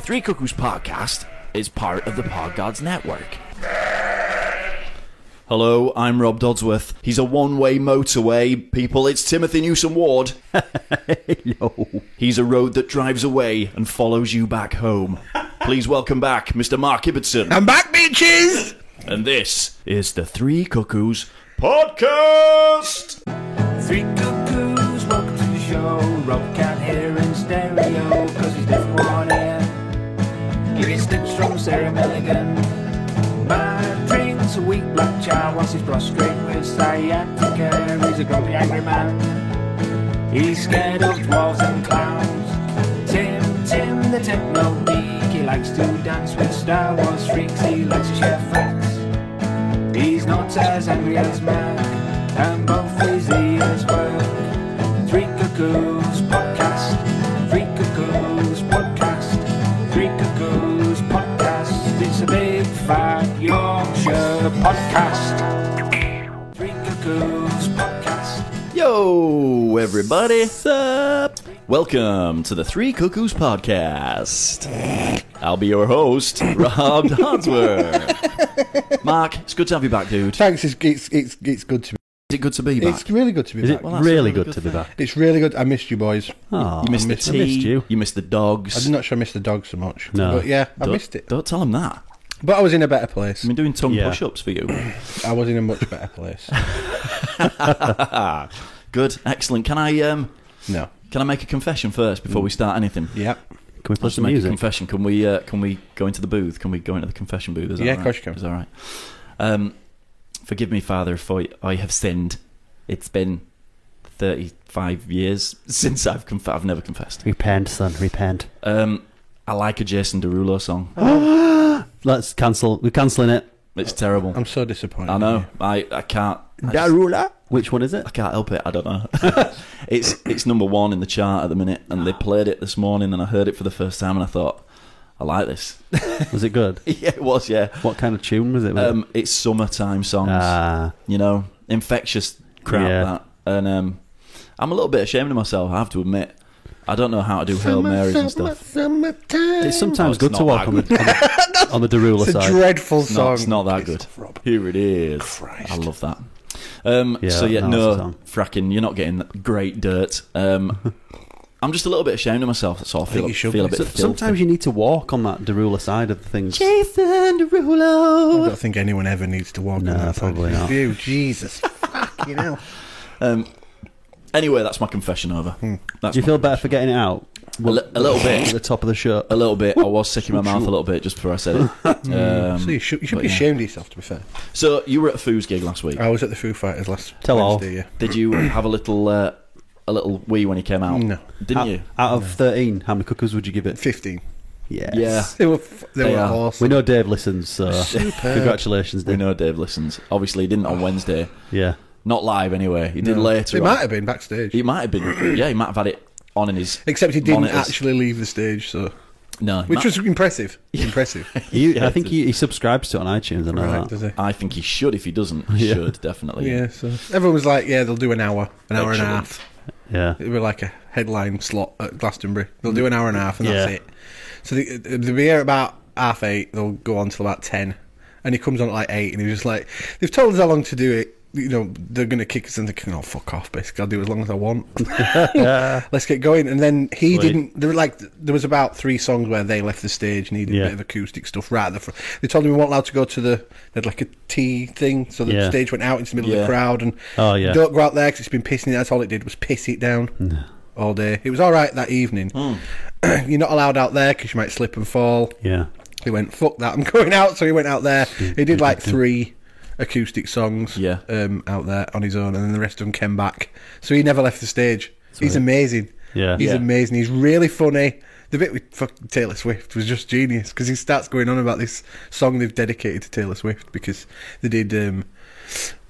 Three Cuckoos Podcast is part of the Pod Gods Network. Hello, I'm Rob Dodsworth. He's a one-way motorway, people. It's Timothy Newsom-Ward. No. He's a road that drives away and follows you back home. Please welcome back Mr. Mark Ibbotson. I'm back, bitches! And this is the Three Cuckoos Podcast! Three cuckoos, welcome to the show. Rob can't hear in stereo, cause he's deaf in one ear. You get snips from Sarah Milligan. Man drinks a weak black chow whilst he's prostrate with sciatica. He's a grumpy angry man. He's scared of dwarves and clowns. Tim the techno geek. He likes to dance with Star Wars freaks. He likes to share facts. He's not as angry as Mac, and both his ears work. Three Cuckoos Podcast. Three Cuckoos Podcast. Three Cuckoos Podcast. It's a big fat Yorkshire podcast. Three Cuckoos Podcast. Yo, everybody. What's up? Welcome to the Three Cuckoos Podcast. I'll be your host, Rob Dodsworth. Mark, it's good to have you back, dude. Thanks, it's good to be Is it good to be back? It's really good to be Is back. it Well, that's really a really good to good be back? It's really good. I missed you, boys. Oh, You missed the I tea. missed you. You missed the dogs. I'm not sure I missed the dog so much. No. But yeah, I Don't- missed it. Don't tell him that. But I was in a better place. I've been doing tongue Yeah. push-ups for you. I was in a much better place. Good, excellent. Can I No. make a confession first before we start anything? Yeah. Can we play Just some make a music? confession. Can we go into the booth? Can we go into the confession booth? Is that Yeah, all of right? course you can. Is that all right? Forgive me, Father, if I have sinned. It's been 35 years since I've never confessed. Repent, son, repent. I like a Jason Derulo song. Let's cancel. We're cancelling it. It's terrible. I'm so disappointed. I know. I can't. Which one is it? I can't help it. I don't know. it's number one in the chart at the minute, and they played it this morning, and I heard it for the first time, and I thought, I like this. Was it good? Yeah, it was. Yeah. What kind of tune was it? It's summertime songs. You know, infectious crap. Yeah. That, and I'm a little bit ashamed of myself. I have to admit, I don't know how to do Hail Marys and stuff. Summertime. It's sometimes it's good not to walk that on the Derula It's a side. dreadful No, song. it's not that good. Rob. Here it is. Christ. I love that. Yeah, so yeah, no, it's a no, song. fracking, you're not getting great dirt. I'm just a little bit ashamed of myself, so I think feel you should a be. bit filthy. Sometimes you need to walk on that Derula side of things. Jason I Derulo. don't think anyone ever needs to walk No, on that side. probably not. You, Jesus. Fucking hell. Anyway, that's my confession over. That's Do you my- feel better for getting it out? a little bit? At the top of the show. A little bit. I was sick in my mouth a little bit just before I said it. So you should but be yeah. ashamed of yourself, to be fair. So you were at a Foos gig last week. I was at the Foo Fighters last Tell all. Wednesday, yeah. Did you have a little wee when you came out? No. Didn't you? Out of 13, how many cuckoos would you give it? 15. Yes. Yeah. They were They are. awesome. We know Dave listens, so Superb. congratulations, We Dave. know Dave listens. Obviously, he didn't on Wednesday. Yeah. Not live anyway. He did later It on. might have been backstage. He might have been. Yeah, he might have had it on in his. Except he didn't monitors. actually leave the stage, so No, he which might- was impressive. Impressive. Yeah, I think he subscribes to it on iTunes. I know Right, that. does he? I think he should. If he doesn't, he Yeah. should definitely. Yeah, so everyone was like, yeah, they'll do an hour and a Excellent. half. Yeah. It was like a headline slot at Glastonbury. They'll do an hour and a half and that's Yeah. it. So they'll be here about 8:30, they'll go on till about 10. And he comes on at like 8 and he's just like, they've told us how long to do it. You know, they're going to kick us and they're going, oh, fuck off, basically. I'll do as long as I want. Let's get going. And then he Sweet. didn't, there was about 3 songs where they left the stage and he did a Yeah. bit of acoustic stuff right at the front. They told him we weren't allowed to go to they had like a tea thing, so the Yeah. stage went out into the middle of Yeah. the crowd and Oh, yeah. don't go out there because it's been pissing. That's all it did was piss it down all day. It was all right that evening. You're not allowed out there because you might slip and fall. Yeah. He went, fuck that, I'm going out. So he went out there. He did like 3 acoustic songs Yeah. out there on his own, and then the rest of them came back. So he never left the stage. He's Sweet. amazing. Yeah. He's Yeah. amazing. He's really funny. The bit with fucking Taylor Swift was just genius because he starts going on about this song they've dedicated to Taylor Swift because they did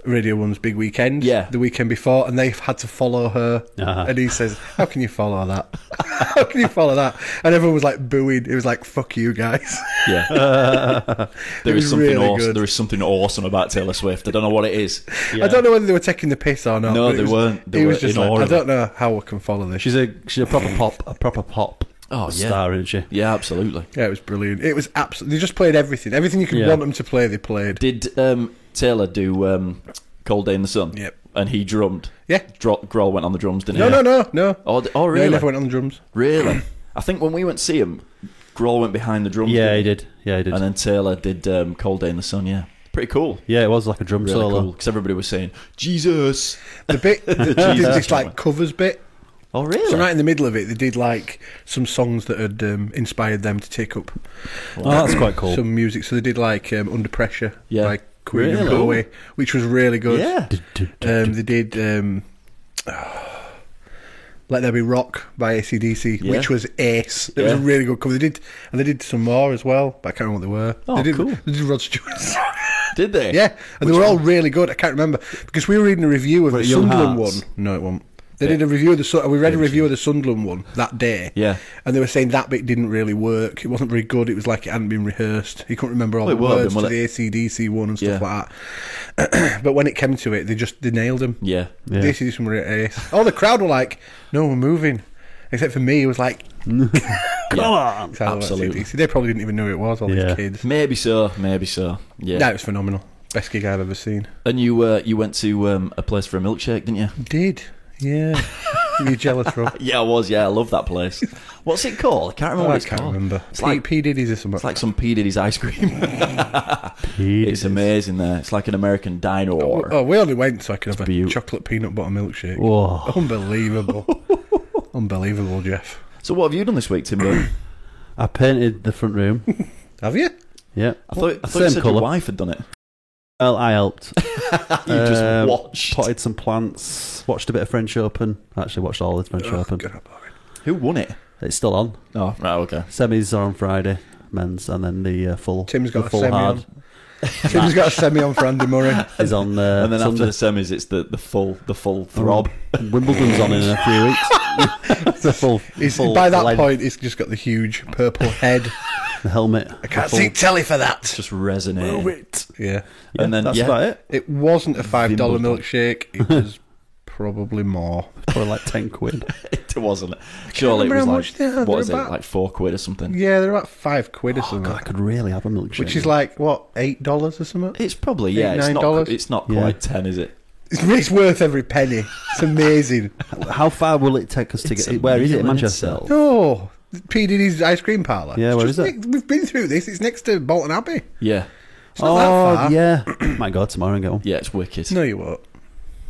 Radio 1's Big Weekend the weekend before, and they've had to follow her. Uh-huh. And he says, how can you follow that? How can you follow that? And everyone was like booing. It was like, fuck you guys. Yeah. There was is something really awesome. good. There is something awesome about Taylor Swift. I don't know what it is. I don't know whether they were taking the piss or not. No, but it they was- weren't. They He were was just in like, awe I of don't know how I can follow this. She's a proper pop. Oh, yeah. star, isn't she? Yeah, absolutely. Yeah, it was brilliant. It was absolutely. They just played everything. Everything you could Yeah. want them to play, they played. Did Taylor do Cold Day in the Sun? Yep. And he drummed? Yeah. Grohl went on the drums, didn't No, he? no. Oh, No, really? he never went on the drums. Really? I think when we went to see him, Grohl went behind the drums. Yeah, didn't he did. Yeah, he did. And then Taylor did Cold Day in the Sun, yeah. Pretty cool. Yeah, it was like a drum Really solo. cool. Because everybody was saying, Jesus. The bit, they did this like covers bit. Oh, really? So right in the middle of it, they did like some songs that had inspired them to take up Oh, that's quite cool. some music. So they did like Under Pressure Yeah. by Queen and Really? Bowie, which was really good. Yeah. They did Let There Be Rock by AC/DC, Yeah. which was ace. It was a Yeah. really good cover. They did some more as well, but I can't remember what they were. Oh, they did, cool. They did Rod Stewart's. Did they? Yeah, and they were all really good. I can't remember because we were reading a review of Were the it Young Sunderland Hearts? one. No, it wasn't. They did a review of the. We read a review of the Sunderland one that day. Yeah. and they were saying that bit didn't really work. It wasn't very good. It was like it hadn't been rehearsed. He couldn't remember all Well, the it won't have words been, to will the AC/DC one and stuff Yeah. like that. But when it came to it, they nailed him. Yeah. Yeah. The AC/DC one were ace. Oh, the crowd were like, "No, we're moving," except for me. It was like, Come on. "So I like Absolutely. AC/DC." They probably didn't even know who it was. All Yeah. these kids. Maybe so. Yeah. No, it was phenomenal. Best gig I've ever seen. And you went to a place for a milkshake, didn't you? Did yeah? You're jealous, Rob. Yeah, I was. Yeah, I love that place. What's it called? I can't remember Oh, what I it's can't called. remember. It's like P Diddy's or something. it's like some P Diddy's ice cream. It's amazing there. It's like an American diner. Oh, we only went so I could have a beaut. chocolate peanut butter milkshake. Whoa. Unbelievable. Unbelievable, Jeff. So what have you done this week, Tim? I painted the front room. Have you? Yeah. I thought you Same said colour. your wife had done it. Well, I helped. You just watched. Potted some plants. Watched a bit of French Open. Actually, watched all the French Open. God, I'm boring. Who won it? It's still on. Oh, right, okay. Semis are on Friday, men's, and then the full. Tim's got the a full semi hard on. Tim's got a semi on for Andy Murray. is on. And then after Sunday. the semis, it's the full throb. Wimbledon's on in a few weeks. the full. full By that length, point, he's just got the huge purple head. the helmet. I can't see telly for that. Just resonate. Yeah. And then that's yeah, about it. It wasn't a $5 Wimbledon. milkshake. It was probably more. Probably like 10 quid. it wasn't. Surely it remember was how like much they had. what is They're it? about- Like £4 or something. Yeah, they're about £5 or Oh, something. God, I could really have a milkshake. Which is like, what, $8 or something? It's probably It's $9? not Yeah. quite 10, is it? It's worth every penny. It's amazing. How far will it take us to It's get? a Where is it? meal In in Manchester. itself. No, P Diddy's ice cream parlour. Yeah, It's where just is it? We've been through this. It's next to Bolton Abbey. Yeah. It's not that far. yeah. Might go tomorrow and get one. Yeah, it's wicked. No, you won't.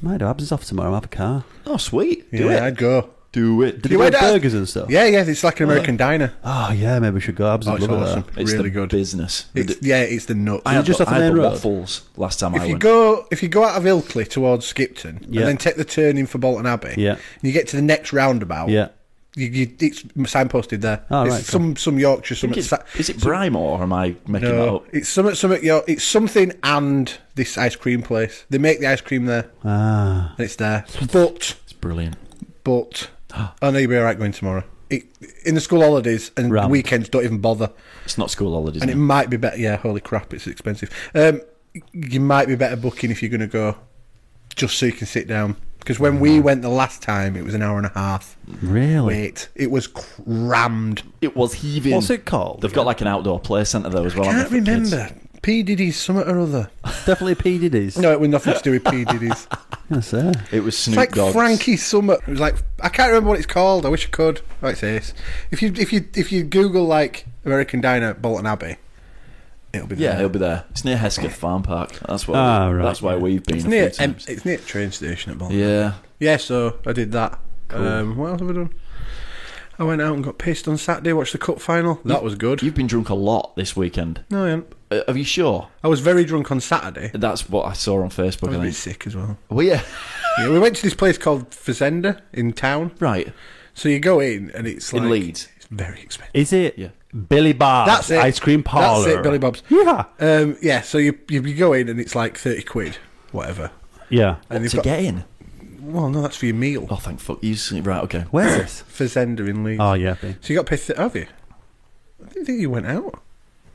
Might do. Abs is off tomorrow. I'll have a car. Oh, sweet. Do Yeah, it. I'd go. Do it. Did You you went have out- burgers and stuff? Yeah, it's like an American diner. Oh, yeah. Maybe we should go. Abs Oh, would it's love awesome. it. It's really the good. business. It's the nuts. I had just off the I had main the road? waffles last time I If you went. go out of Ilkley towards Skipton Yeah. and then take the turn in for Bolton Abbey, Yeah. and you get to the next roundabout. Yeah. It's signposted there. Oh, it's right, some Yorkshire. I think Some is it Brimore or am I making that no, up? it's it's something and this ice cream place. They make the ice cream there, Ah. and it's there. But It's brilliant. I know you'll be all right going tomorrow. In the school holidays and Ram. weekends, don't even bother. It's not school holidays. And it now. might be better. Yeah, holy crap, it's expensive. You might be better booking if you're going to go, just so you can sit down. Because when we went the last time, it was an hour and a half. Really? Wait, it was crammed. It was heaving. What's it called? They've got like an outdoor play centre there as well. Can't haven't they, for kids? remember. P Diddy's something or other. Definitely P. Diddy's. No, it was nothing to do with P Diddy's. Yes, sir. It was It's Snoop like Dogg's. Frankie Summit. It was like I can't remember what it's called. I wish I could. Oh, it's Ace. If you Google like American Diner Bolton Abbey, it'll be there. Yeah, it'll be there. It's near Hesketh Farm Park. That's where. Ah, right. That's why we've been. It's a near few times. it's near the train station at Bolton. Yeah. Yeah, so I did that. What else have I done? I went out and got pissed on Saturday. Watched the cup final. That was good. You've been drunk a lot this weekend. No, I haven't. Are you sure? I was very drunk on Saturday. That's what I saw on Facebook. I was a I bit think. sick as well. Well, yeah. Yeah, we went to this place called Fazenda in town. Right. So you go in and it's like In Leeds. It's very expensive. Is it Yeah. Billy Bob's That's it. ice cream parlour? That's it, Billy Bob's. Yeah. Yeah, so you go in and it's like 30 quid, whatever. Yeah. And you've To got, get in. well, no, that's for your meal. Oh, thank fuck you. Right. Okay. Where's this? Fazenda in Leeds. Oh, yeah. So you got paid. Have you? I didn't think you went out.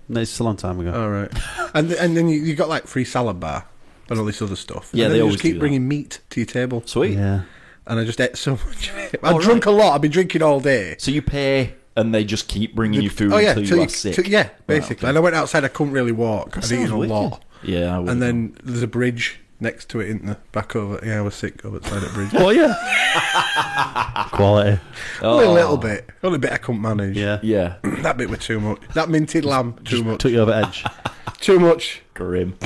No, it's a long time ago. All right. and then you got like free salad bar and all this other stuff. Yeah, and they then you always just keep do that. bringing meat to your table. Sweet. Yeah. And I just ate so much of it. I've drunk a lot. I've been drinking all day. So you pay and they just keep bringing you food Oh yeah, until you are sick. yeah, basically. okay. And I went outside. I couldn't really walk. I'd sounds eaten a wicked. lot. Yeah, I would. And then there's a bridge next to it, isn't there? Back over. Yeah, I was sick over the side of the bridge. Oh, yeah. Quality. Only a little bit. Only a bit I couldn't manage. Yeah. Yeah, That bit was too much. That minted lamb, too much. Took you over edge. Too much. grim.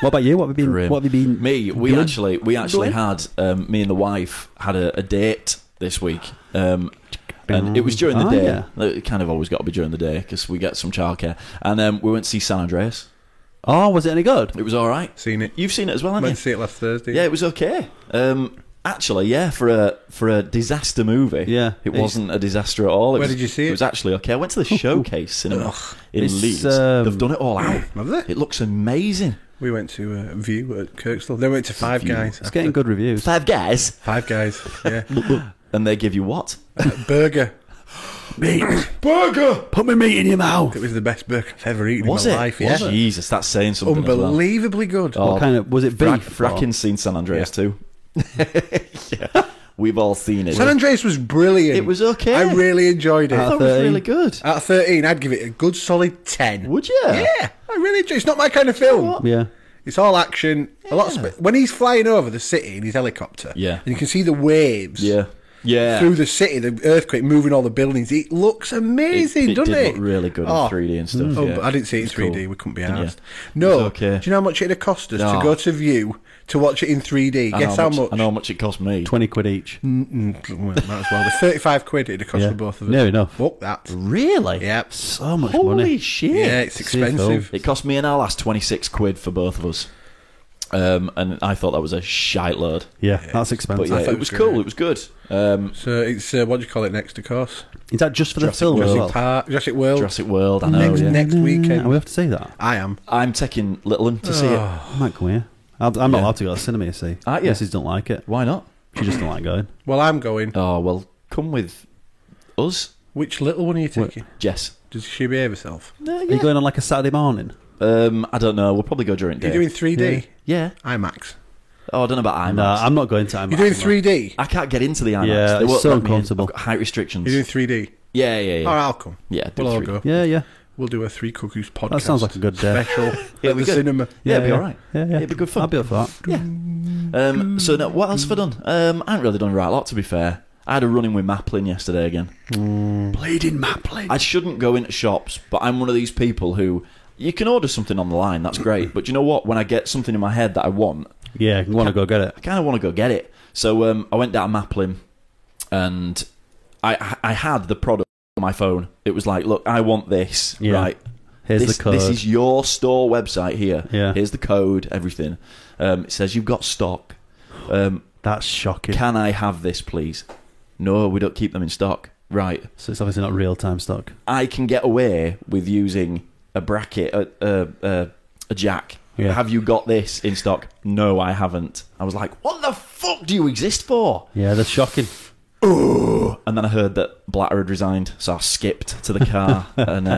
What about you? What have you been? Grim. What have you been? Me, we doing? actually had me and the wife had a date this week, and it was during the Oh, day. yeah. It kind of always got to be during the day because we get some childcare. And we went to see San Andreas. Oh, was it any good? It was all right. Seen it. You've seen it as well, haven't Went you? to see it last Thursday. Yeah, it was okay. Actually, yeah, for a disaster movie, Yeah. it wasn't a disaster at all. Where did you see it? It was actually okay. I went to the Showcase cinema in It's, Leeds. They've done it all out. Have they? It looks amazing. We went to View at Kirkstall. Then we went to Five Guys. It's getting good reviews. Five Guys, Five Guys. Yeah. and they give you what? Burger. Meat. Burger. Put my meat in your mouth. It was the best burger I've ever eaten Was in it? my life. Yeah. Jesus, that's saying something. as well. Unbelievably good. Oh, What kind of was it? Beef. or- Frackin's seen San Andreas too. Yeah, we've all seen it. San Andreas was brilliant. It was okay. I really enjoyed it. I thought it was 13. really good. Out of 13, I'd give it a good solid 10. Would you? Yeah, I really enjoy it. It's not my kind of film. Yeah. It's all action. A lot of when he's flying over the city in his helicopter, Yeah. and you can see the waves Yeah. Yeah. through the city, the earthquake moving all the buildings. It looks amazing, it doesn't did it? look really good Oh. in 3D and stuff. Oh, yeah. but I didn't see it in It's 3D. cool. We couldn't be Yeah. asked. No. It's okay. Do you know how much it'd have cost us No. to go to View to watch it in 3D? Guess how much? I know how much it cost me. 20 quid each. Well, might as well. The 35 quid it'd have cost Yeah. for both of us. Near enough. Fuck that. Really? Yep. So much Holy money. shit. Yeah, it's expensive. It cost me and our last 26 quid for both of us. And I thought that was a shite load. Yeah, that's But expensive. yeah, thought it it was was cool. great. It was good. So it's what do you call it next? Of course, Is that just for the Jurassic film as World. well? Park, Jurassic World. Jurassic World, I know. Next- yeah. next weekend. We have to see that. I am. I'm taking Little Un to see it. Oh. I might come here. I'm not Yeah. allowed to go to the cinema, you see. Aren't you? Mrs. don't like it. Why not? She just don't like going. Well, I'm going. Oh, well, come with us, Which little one are you taking? Jess. Does she behave herself? Are you going on like a Saturday morning? I don't know. We'll probably go during You're day. doing 3D? Yeah. IMAX. Oh, I don't know about IMAX. No, I'm not going to IMAX. You're doing 3D? I can't get into the IMAX. Yeah, They it's won't so let me in. uncomfortable. I've got height restrictions. You're doing 3D? Yeah, yeah, yeah. All right, I'll come. Yeah, do We'll all 3D. go. Yeah, yeah. We'll do a Three Cookies podcast. That sounds like a good day. Special It'll at be the good. cinema. Yeah, it'd be all right. Yeah, yeah. It'd be good fun. I'll be up for that. Yeah. So now, what else have I done? I haven't really done a right lot, to be fair. I had a run-in with Maplin yesterday again. Bleeding Maplin. I shouldn't go into shops, but I'm one of these people who... You can order something on the line, that's great. But you know what? When I get something in my head that I want, Yeah, you want to go get it. I kind of want to go get it. So I went down Maplin, and I had the product on my phone. It was like, look, I want this, Yeah. right? Here's this, the code. This is your store website here. Yeah. Here's the code, everything. It says you've got stock. That's shocking. Can I have this, please? No, we don't keep them in stock. Right. So it's obviously not real-time stock. I can get away with using a bracket, a jack. Yeah. Have you got this in stock? No, I haven't. I was like, what the fuck do you exist for? Yeah, that's shocking. And then I heard that Blatter had resigned, so I skipped to the car, and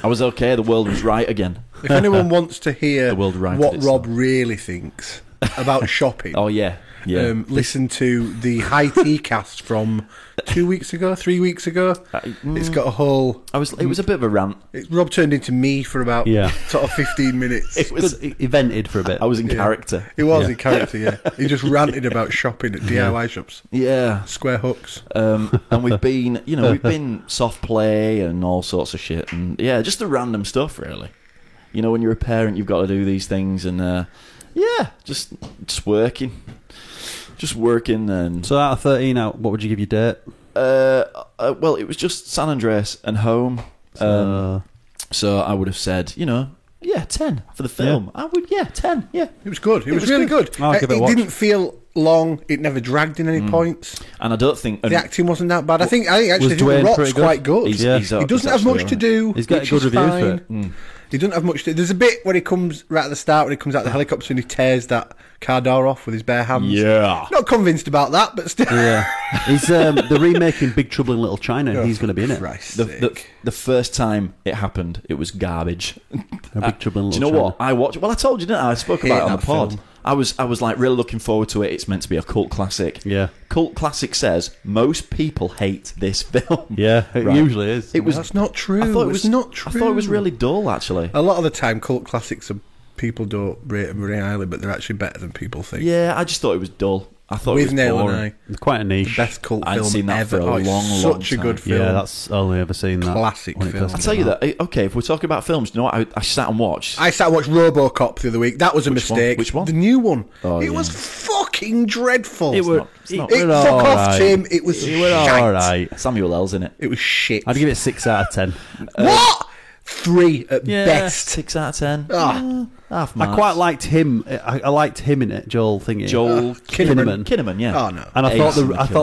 I was okay. The world was right again. If anyone wants to hear The world righted what itself. Rob really thinks about shopping, Oh yeah, yeah. listen to the High Tea cast from 3 weeks ago. It's got a whole... It was a bit of a rant. Rob turned into me for about Yeah. sort of 15 minutes. It was. Good. He vented for a bit. I was in character. He was Yeah. in character, yeah. He just ranted about shopping at DIY shops. Yeah. Square hooks. And we've been soft play and all sorts of shit, and yeah, just the random stuff, really. You know, when you're a parent, you've got to do these things, and just working, and So out of 13 out, what would you give your date? well, it was just San Andreas and home. So I would have said, 10 for the film. I would, 10, yeah. It was good. It was really good. I'll give it a It watch. didn't feel long. It never dragged in any points. And I don't think The acting wasn't that bad. I think actually Was The Dwayne Rock's pretty good? quite good. He's- Yeah. he's- He he's doesn't have actually much to alright. do. He's got which good is reviews for fine. it. He doesn't have much to... There's a bit where he comes right at the start when he comes out the helicopter and he tears that car door off with his bare hands. Yeah. Not convinced about that, but still. Yeah. He's the remaking Big Trouble in Little China, and he's going to be in it. Christ's The sake. first time it happened, it was garbage. Big Trouble in Do you Little know China. what? I watched... Well, I told you, didn't I? I spoke about it on that the pod. film. I was like really looking forward to it. It's meant to be a cult classic. Yeah. Cult classic says most people hate this film. Yeah, it Right. usually is. It was That's not true. I thought it was It's not true. I thought it was really dull, actually. A lot of the time, cult classics are people don't rate them very highly, but they're actually better than people think. Yeah, I just thought it was dull. I thought it With was Nail boring. and I, It's quite a niche. best cult I'd film seen that ever. for a Oh, it's long, such long a time. good film. Yeah, that's only ever seen that. Classic when it film. first I'll tell you came out. that. Okay, if we're talking about films, do you know what I sat and watched? I sat and watched RoboCop the other week. That was a Which one? mistake. Which one? The new one. Oh, it yeah. was fucking dreadful. It was. it's not- It, was fuck off, alright. Tim. It was It was shite. alright. Samuel L's in it. It was shit. I'd give it 6 out of 10. What? 3 at Yeah. best. 6 out of 10. Ah. Half I marks. quite liked him. I liked him in it, Joel thingy. Joel Kinnaman. Kinnaman, yeah. Oh, no. And I thought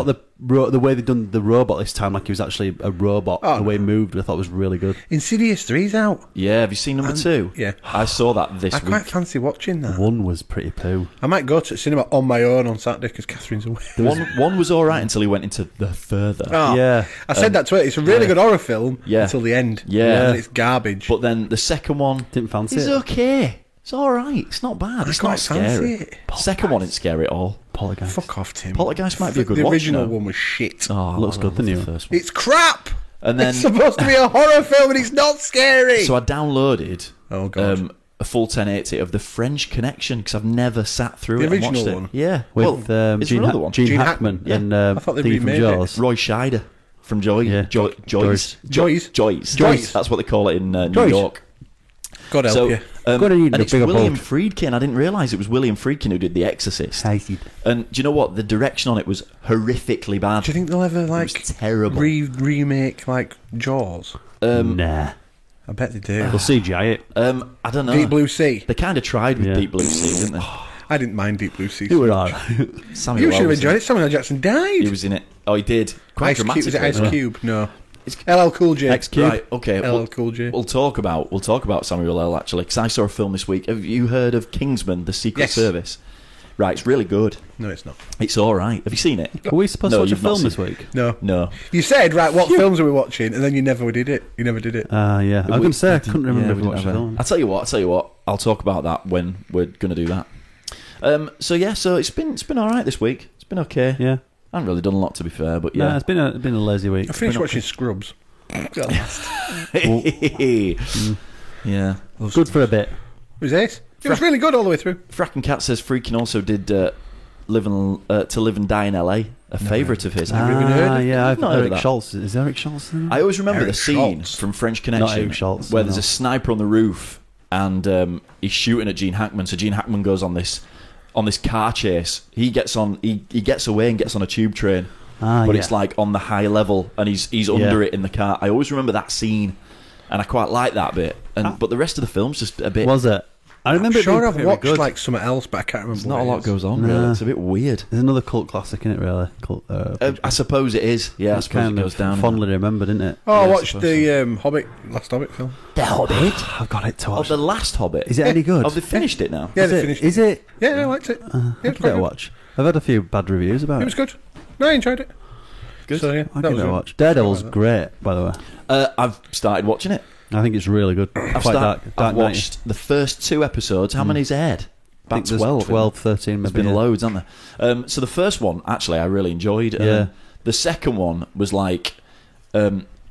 Ace the way they done the robot this time, like he was actually a robot. Oh, the way he no. moved, I thought was really good. Insidious 3's out. Yeah, have you seen number 2? yeah. I saw that this I week. quite fancy watching that. One was pretty poo. I might go to the cinema on my own on Saturday because Catherine's away. One was alright until he went into The Further. Oh, Yeah. I said that to her. It's a really good horror film Yeah. until the end. Yeah. And it's garbage. But then the second one Didn't fancy is it. okay. It's alright. It's not bad. It's quite not scary. fancy it. Second one isn't scary at all. Poltergeist. Fuck off, Tim. Poltergeist might be a good The watch original now. one was shit. Oh, Looks I good, the love new one. first one. It's crap. And then It's supposed to be a horror film and it's not scary. so I downloaded Oh, God. a full 1080 of The French Connection because I've never sat through The it and watched original it. one? Yeah. With well, is there another one? Gene Gene Hackman Hackman. and I thought they Thingy from remade it. Jaws. Roy Scheider from Joyce. Joyce. Joyce. That's what they call it in New Joyce. York. God help So, you. Gotta eat and a it's bigger William boat. Friedkin. I didn't realise it was William Friedkin who did The Exorcist. Hated. And do you know what? The direction on it was horrifically bad. Do you think they'll ever it like was terrible? remake like Jaws? Nah. I bet they do. They'll CGI it. I don't know. Deep Blue Sea. They kind of tried with Yeah. Deep Blue Sea, didn't they? I didn't mind Deep Blue Sea. It so was much. alright. Samuel You should L. have was in enjoyed it. Samuel L. Jackson died. He was in it. Oh, he did. Quite Ice Cube. Was it dramatically. Ice Cube? No. It's- LL Cool J. X Cube. Right. Okay. LL Cool J. We'll talk about Samuel L. Actually, because I saw a film this week. Have you heard of Kingsman: The Secret Yes. Service? Right. It's really good. No, it's not. It's all right. Have you seen it? Are we supposed No, to watch a you've not film seen this it. week? No. No. You said, right, what films are we watching? And then you never did it. You never did it. Yeah. I was going to say, I couldn't remember if we watched the film. I'll tell you what. I'll talk about that when we're going to do that. So it's been all right this week. It's been okay. Yeah. I haven't really done a lot, to be fair, but yeah. Nah, it's been a lazy week. I finished watching Scrubs. Yeah. Good for a bit. Was it? It was really good all the way through. Frackin' Cat says Freakin' also did Live and Die in LA, a favourite of his. Never even heard of it. Yeah, I've Not heard of Eric that. Schultz. Is Eric Schultz in it? I always remember Eric the scene Schultz. from French Connection Eric Schultz, where there's no. a sniper on the roof and he's shooting at Gene Hackman. So Gene Hackman goes on this car chase. He gets away and gets on a tube train, but it's like on the high level and he's under it in the car. I always remember that scene, and I quite like that bit. But the rest of the film's just a bit. Was it? I remember I'm sure it being I've pretty watched good. like something else, but I can't remember. There's not a what lot it is. goes on. Nah. Really. It's a bit weird. There's another cult classic in it, really. Cult, I suppose it is. Yeah, I it's suppose it kind goes of down. fondly remembered, isn't it? Oh, I Yeah, I watched suppose the last Hobbit film. The Hobbit. I've got it to Oh, watch. the last Hobbit. Is it any good? Oh, they finished it now. Yeah, Is they it? finished Is it. it? Yeah, I liked it. I'll Yeah, give it's quite it a good. watch. I've had a few bad reviews about It it. was good. No, I enjoyed it. Good. So yeah, I'll that give was it a good. watch. Daredevil's great, by the way. I've started watching it. I think it's really good. I've Quite dark I've nighty. watched the first 2 episodes. How many's aired? I think About there's 12. 12, 13 There's maybe. been yeah. loads, hasn't there? So the first one, actually, I really enjoyed. And Yeah. then the second one was like,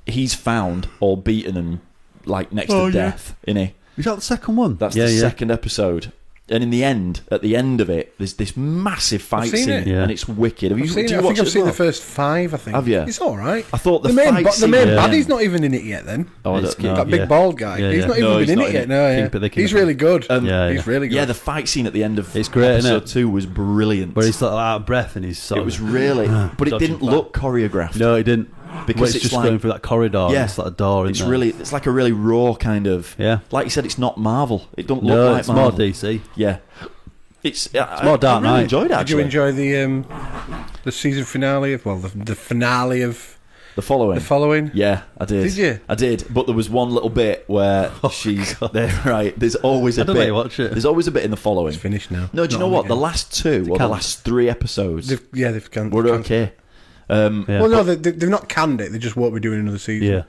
he's found all beaten and like next to death, innit? Is that the second one? That's the second episode. And in the end, at the end of it, there's this massive fight seen scene, it. Yeah. and it's wicked. Have you, I've seen do it. you I watch think it I've as seen well? the first 5. I think. Have you? It's all right. I thought the main fight scene the main at the baddie's end- not even in it yet. Then Oh, I It's don't know. that big yeah. bald guy. Yeah, He's yeah. not No, even he's been in not it in yet. it. No, yeah. Kingpin, the He's Kingpin. really good. Yeah, He's really good. Yeah, the fight scene at the end of It's great, isn't episode it? 2 was brilliant. Where he's sort of out of breath and he's sort It of... was really, but it dodging didn't back. look choreographed. No, he didn't. Because Well, it's it's just like- going through that corridor. Yeah. And it's like a door, It's isn't really, it's like a really raw kind of. Yeah. Like you said, it's not Marvel. It don't look No, like it's Marvel. more DC. Yeah. It's more Dark I really Knight. enjoyed it. Did you Actually, enjoy the season finale of the finale of the following? the following? Yeah, I did. Did you? I did. But there was one little bit where she's there. Right. There's always a I don't bit. let you watch it. There's always a bit in the following. It's finished now. No, do you Not know on what? again. The last 2 or the canned. last 3 episodes They've canned. were okay. Yeah. Well, no, they've not canned it. They just won't be doing another season. Yeah.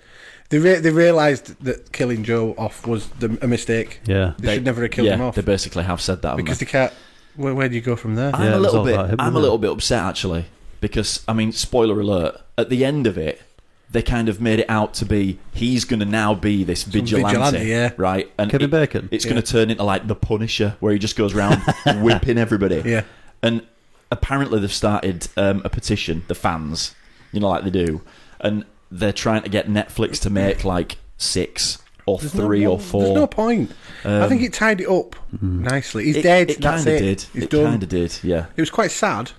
They realised that killing Joe off was a mistake. Yeah. They should never have killed him off They basically have said that haven't because they? they can't. Where do you go from there? Yeah, it was all about him, I'm a wasn't little it? bit upset actually because I mean, spoiler alert. At the end of it, they kind of made it out to be he's going to now be this vigilante, yeah. right? And Kevin Bacon? It's going to turn into like the Punisher, where he just goes around whipping everybody. Yeah. And apparently they've started a petition, the fans, like they do, and they're trying to get Netflix to make like 6 or 3 or 4. There's no point. I think it tied it up nicely. He's dead. It That's kind of it. did. He's It done. kind of did. Yeah. It was quite sad.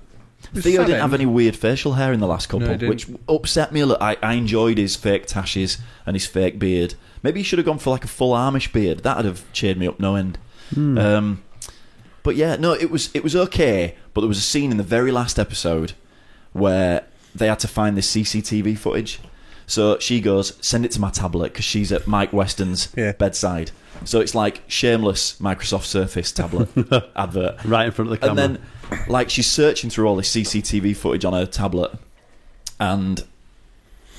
It was Theo sad didn't have end. any weird facial hair in the last couple, No, he didn't. which upset me a little. I enjoyed his fake tashes and his fake beard. Maybe he should have gone for like a full Amish beard. That'd have cheered me up no end. But yeah, no, it was okay. But there was a scene in the very last episode where they had to find this CCTV footage. So she goes, send it to my tablet because she's at Mike Weston's bedside. So it's like shameless Microsoft Surface tablet advert. Right in front of the camera. And then, like, she's searching through all this CCTV footage on her tablet, and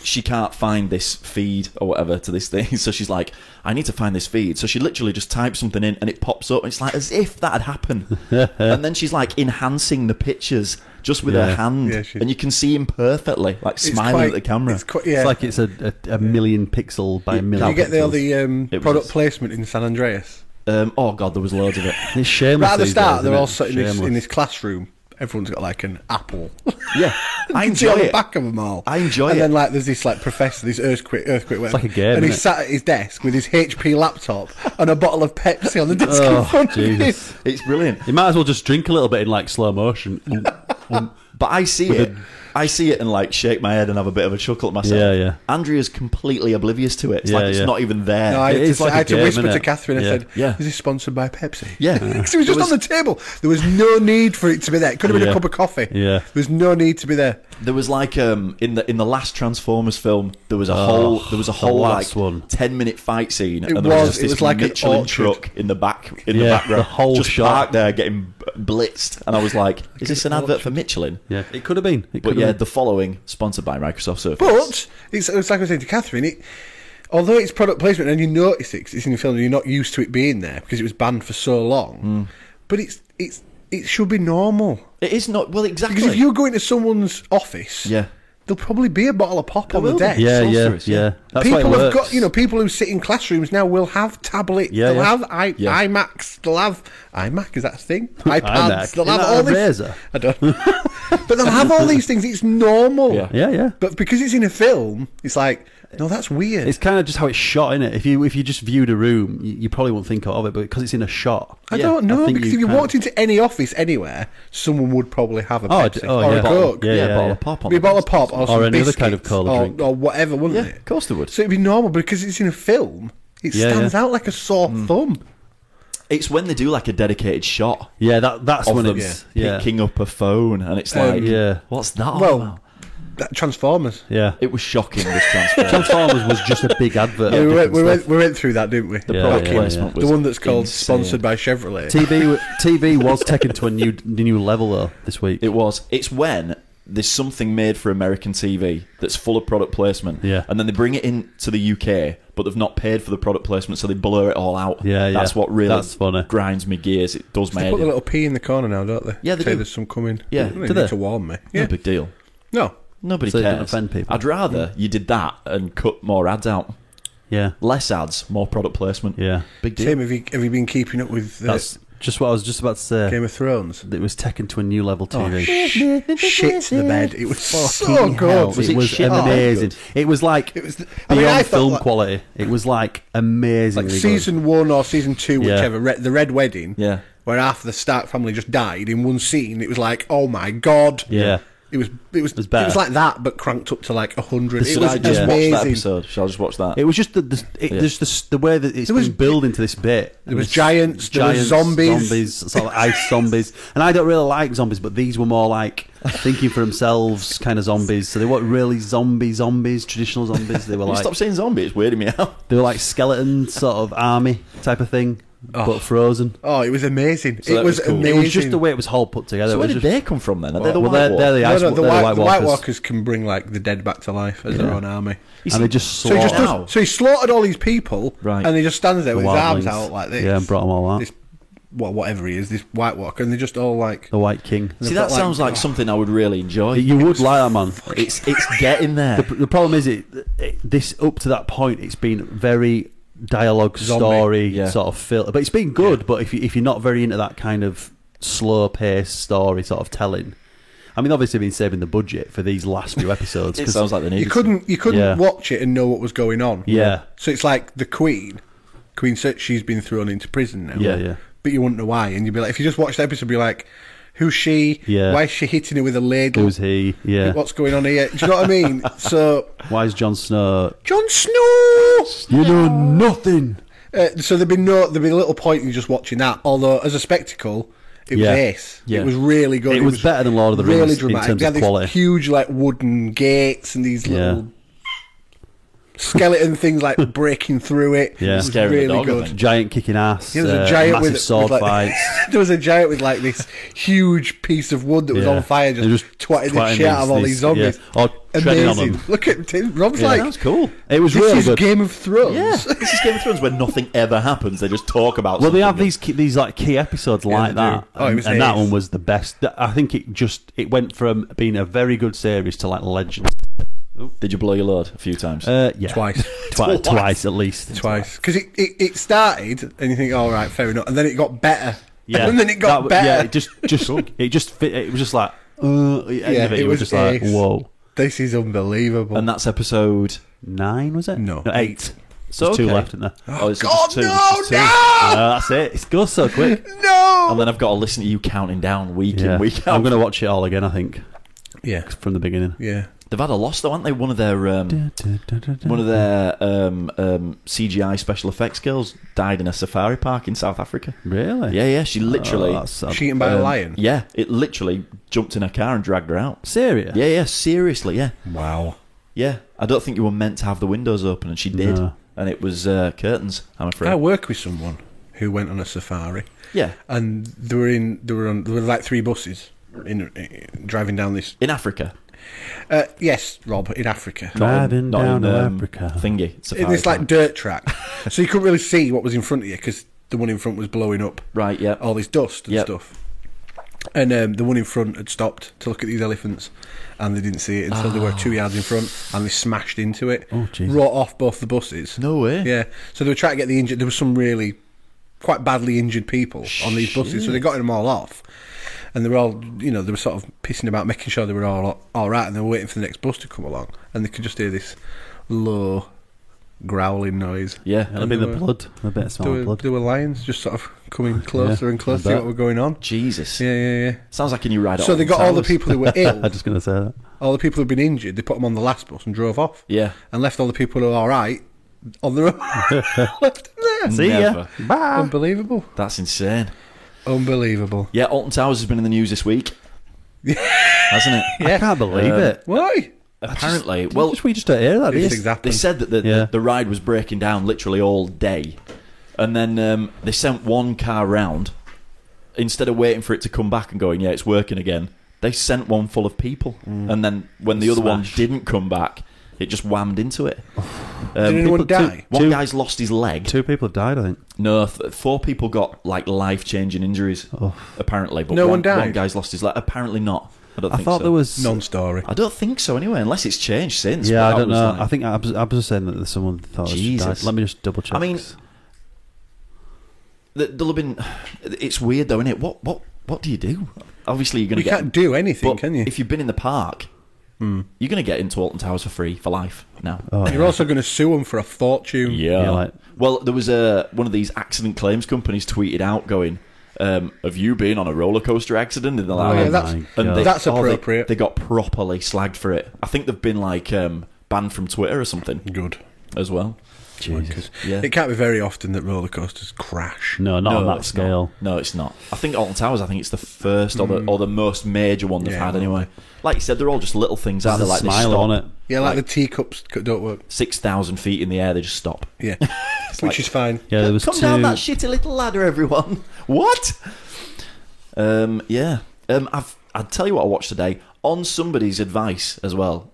she can't find this feed or whatever to this thing. So she's like, I need to find this feed. So she literally just types something in, and it pops up, and it's like as if that had happened. And then she's like enhancing the pictures just with her hand, Yeah, and you can see him perfectly, like It's smiling quite- at the camera. It's quite, It's like it's a million pixel by a million. Did you get all pixels. the It product was- placement in San Andreas? Oh god, there was loads of it. It's shameless. Right at the these start, days, they're isn't all it? sitting Shameless. in this classroom. Everyone's got like an apple. Yeah, I You can see on enjoy the it. back of them all. I enjoy and it. then like there's this like professor, this earthquake. It's like a game, and he's isn't it? sat at his desk with his HP laptop and a bottle of Pepsi on the desk in Oh, front of him. Jesus. It's brilliant. You might as well just drink a little bit in like slow motion. But I see it. I see it and like shake my head and have a bit of a chuckle at myself. Yeah, yeah. Andrea's completely oblivious to it. It's like it's Yeah. not even there. No, I had, It is to, like I a had to game, whisper innit? to Catherine. I Yeah. said, Yeah. "Is this sponsored by Pepsi?" Yeah. Because it was just on the table. There was no need for it to be there. It could have been a Yeah. cup of coffee. Yeah. There was no need to be there. There was like in the last Transformers film, there was a whole last like one. 10-minute fight scene, It and there was was- just it this was like an Michelin orchard. truck in the back the Yeah, background, the whole just shot. parked there getting blitzed, and I was like, "Is this an advert for Michelin?" Yeah, it could have been. It But could yeah, have been. the following sponsored by Microsoft Surface. But it's like I was saying to Catherine, although it's product placement and you notice it 'cause it's in the film and you're not used to it being there because it was banned for so long, but it should be normal. It is not well exactly. Because if you go into someone's office, yeah. there'll probably be a bottle of pop on the will be. desk. yeah, Sauce yeah, there is, yeah. yeah. That's why it People have works. got, people who sit in classrooms now will have tablet. Yeah, they'll yeah. have Yeah. iMacs. They'll have iMac. Is that a thing? iPads. iMac. They'll Isn't have that all a this. razor? I don't know. But they'll have all these things. It's normal. Yeah. Yeah, yeah. But because it's in a film, it's like, no, that's weird. It's kind of just how it's shot, innit? If you just viewed a room, you probably wouldn't think of it, but because it's in a shot, I Yeah, don't know, I think because you if you kind walked into any office anywhere, someone would probably have a Pepsi or yeah. a Coke. Yeah, Yeah, yeah, bottle yeah. of pop on Be a the bottle of desk. pop or, some any other kind of biscuits cola or, drink. or whatever, wouldn't Yeah, it? of course they would. So it'd be normal because it's in a film. It Yeah, stands yeah. out like a sore thumb. It's when they do like a dedicated shot Yeah, that's of when them it's yeah, picking up a phone, and it's like, yeah, what's that all Well, about? Transformers. yeah. It was shocking, this transfer. Transformers was just a big advert. Yeah, of we, went, different we, stuff. went, we went through that, didn't we? The Yeah, product yeah, placement The was one that's called insane. sponsored by Chevrolet. TV was taken to a new level though this week. It was. It's when there's something made for American TV that's full of product placement, Yeah. and then they bring it into the UK, but they've not paid for the product placement, so they blur it all out. Yeah, yeah. That's what really That's funny. grinds me gears. It does my They head put the in. little P in the corner now, don't they? Yeah, they Say do. there's some coming. Yeah. They Do need they? to warn me. No Yeah. big deal. No. Nobody So it doesn't cares. offend people. I'd rather you did that and cut more ads out. Yeah, Less ads, more product placement. yeah. Big deal. Tim, have you been keeping up with That's just what I was just about to say. Game of Thrones? It was taken to a new level TV. Shit the bed. It was so Fucking hell, good. Was it it was shit? amazing. It was like It was. beyond I felt film like, quality. It was like amazingly like good. season 1 or season 2, Yeah. whichever. The Red Wedding. Yeah. Where half the Stark family just died in one scene. It was like, oh my god. Yeah. It was better. like that, but cranked up to like 100. The It Should was I just watch amazing. that episode? Shall I just watch that? It was just the way that it's There was- been building to this bit. There was giants, there was zombies. sort of ice zombies, and I don't really like zombies, but these were more like thinking for themselves kind of zombies. So they weren't really zombies, traditional zombies. They were You like stop saying zombie. It's weirding me out. they were like skeleton sort of army type of thing, but frozen. Oh, it was amazing. So it that was was cool. amazing. It was just the way it was all put together. So It where was did just- they come from then? Are they the well, White they're the No, ice. no, they're the White White Walkers. Walkers can bring like the dead back to life as their own army. And they just So he just slaughtered does, so he slaughtered all these people, Right. and he just stands there the with his arms wildlings. out like this. Yeah, and brought them all out. This whatever he is, this White Walker, and they're just all like. The White King. See, that sounds like something I would really enjoy. You would like that, man. It's getting there. The problem is, this up to that point, it's been very dialogue Zombie. story Yeah. sort of feel, but it's been good. But if you're not very into that kind of slow paced story sort of telling, I mean, obviously, been saving the budget for these last few episodes. It 'cause- sounds like they need. You couldn't Yeah. watch it and know what was going on. Yeah. So it's like the Queen said she's been thrown into prison now. Yeah. But you wouldn't know why, and you'd be like, if you just watch the episode, you'd be like, who's she? Yeah. Why is she hitting her with a ladle? Who's he? Yeah. What's going on here? Do you know what I mean? So Why is Jon Snow? Jon Snow. You know nothing. So there'd be a little point in just watching that. Although as a spectacle, it was Yeah. ace. Yeah. It was really good. It was better than Lord of the really Rings in dramatic. terms They of had quality. these huge like wooden gates and these little skeleton things like breaking through it. Yeah. It was Scaring the really dog, I good. think. Giant kicking ass. Yeah, there was a giant massive with sword like, fights. there was a giant with like this huge piece of wood that was Yeah. on fire, They're just twatting the shit out of all these zombies. Yeah. Or treading on Amazing. them. Look at Tim. Rob's Yeah, like, that was cool. It was this really is good. Game of Thrones. Yeah, this is Game of Thrones where nothing ever happens. They just talk about. Well, they something. have these like key episodes like they do. that, Oh, it was and that ace. one was the best. I think it went from being a very good series to like legend. Did you blow your load a few times? Yeah, Twice. twice at least. Twice. Because it started, and you think, all right, fair enough. And then it got better. Yeah, And then it got better. Yeah, it just fit. It was just like, at the end of it, it you were was just like, ace. whoa. This is unbelievable. and that's episode. 9 was it? No. 8. So There's 2 okay. left, isn't there? Oh, it's God, just two. no, It's just two. no! That's it. It goes so quick. no! And then I've got to listen to you counting down week Yeah. in, week out. I'm going to watch it all again. I think Yeah. from the beginning. Yeah. They've had a loss though, haven't they? One of their CGI special effects girls died in a safari park in South Africa. Really? Yeah. She literally, Oh, that's sad. She eaten by a lion? yeah, it literally jumped in her car and dragged her out. Serious? Yeah, seriously, yeah. Wow. Yeah, I don't think you were meant to have the windows open, and she did, No. and it was curtains. I'm afraid. I work with someone who went on a safari, Yeah, and there were like 3 buses driving down this. in Africa. Yes, Rob, in Africa. Driving Not down in, to Africa. Thingy. In Safari this like park. dirt track, so you couldn't really see what was in front of you because the one in front was blowing up Right. Yeah. all this dust and Yep. stuff. And the one in front had stopped to look at these elephants, and they didn't see it until they were 2 yards in front, and they smashed into it. Oh, Jesus. Wrote off both the buses. No way. Yeah, so they were trying to get the injured. There was some really quite badly injured people on these buses, so they got them all off. And they were all, they were sort of pissing about, making sure they were all right, and they were waiting for the next bus to come along, and they could just hear this low growling noise. Yeah. It'll be the blood. A bit of smell of blood. There were lions just sort of coming closer and closer I to bet. what were going on. Jesus. Yeah. Sounds like a new ride. So they got all the people who were ill, I'm just going to say that. all the people who'd been injured. They put them on the last bus and drove off. Yeah. And left all the people who were all right on their own. Left them there. See Never. ya. Bye. Unbelievable. That's insane. Unbelievable. Yeah, Alton Towers has been in the news this week, hasn't it? I can't believe it. Why? Apparently, Well, we just don't hear that. do These you? things happen. they said that Yeah. the ride was breaking down literally all day, and then they sent one car round instead of waiting for it to come back and going, yeah, it's working again. They sent one full of people, and then when the other one Smashed. didn't come back, it just whammed into it. Did anyone die? One guy's lost his leg. 2 people have died, I think. No, 4 people got like life-changing injuries. Apparently, but No one died? One guy's lost his leg. Apparently not. I don't I think thought so. there was. Non-story. I don't think so anyway, unless it's changed since. Yeah, but I that don't was know. like- I think I was just saying that someone thought it Jesus. died. Let me just double check. I mean, there'll have been. It's weird though, isn't it? What do you do? Obviously, you're going You to get. can't do anything, but can you? If you've been in the park, you're going to get into Alton Towers for free for life now. You're also going to sue them for a fortune. Yeah, like- well, there was one of these accident claims companies tweeted out going, "Have you been on a roller coaster accident in the last?" yeah, that's- my And God. they- That's oh, they- appropriate. They got properly slagged for it. I think they've been like banned from Twitter or something Good. as well. Jesus. Yeah. It can't be very often that roller coasters crash. No, not on that it's scale. Not. No, it's not. I think Alton Towers. I think it's the first or the most major one they've Yeah, had anyway. Like you said, they're all just little things out there. There's Like a they smile stop on it. Yeah, like the teacups don't work. 6,000 feet in the air, they just stop. Yeah, which like- is fine. Yeah, there was Come 2. down that shitty little ladder, everyone. What? Yeah. I'd tell you what I watched today on somebody's advice as well,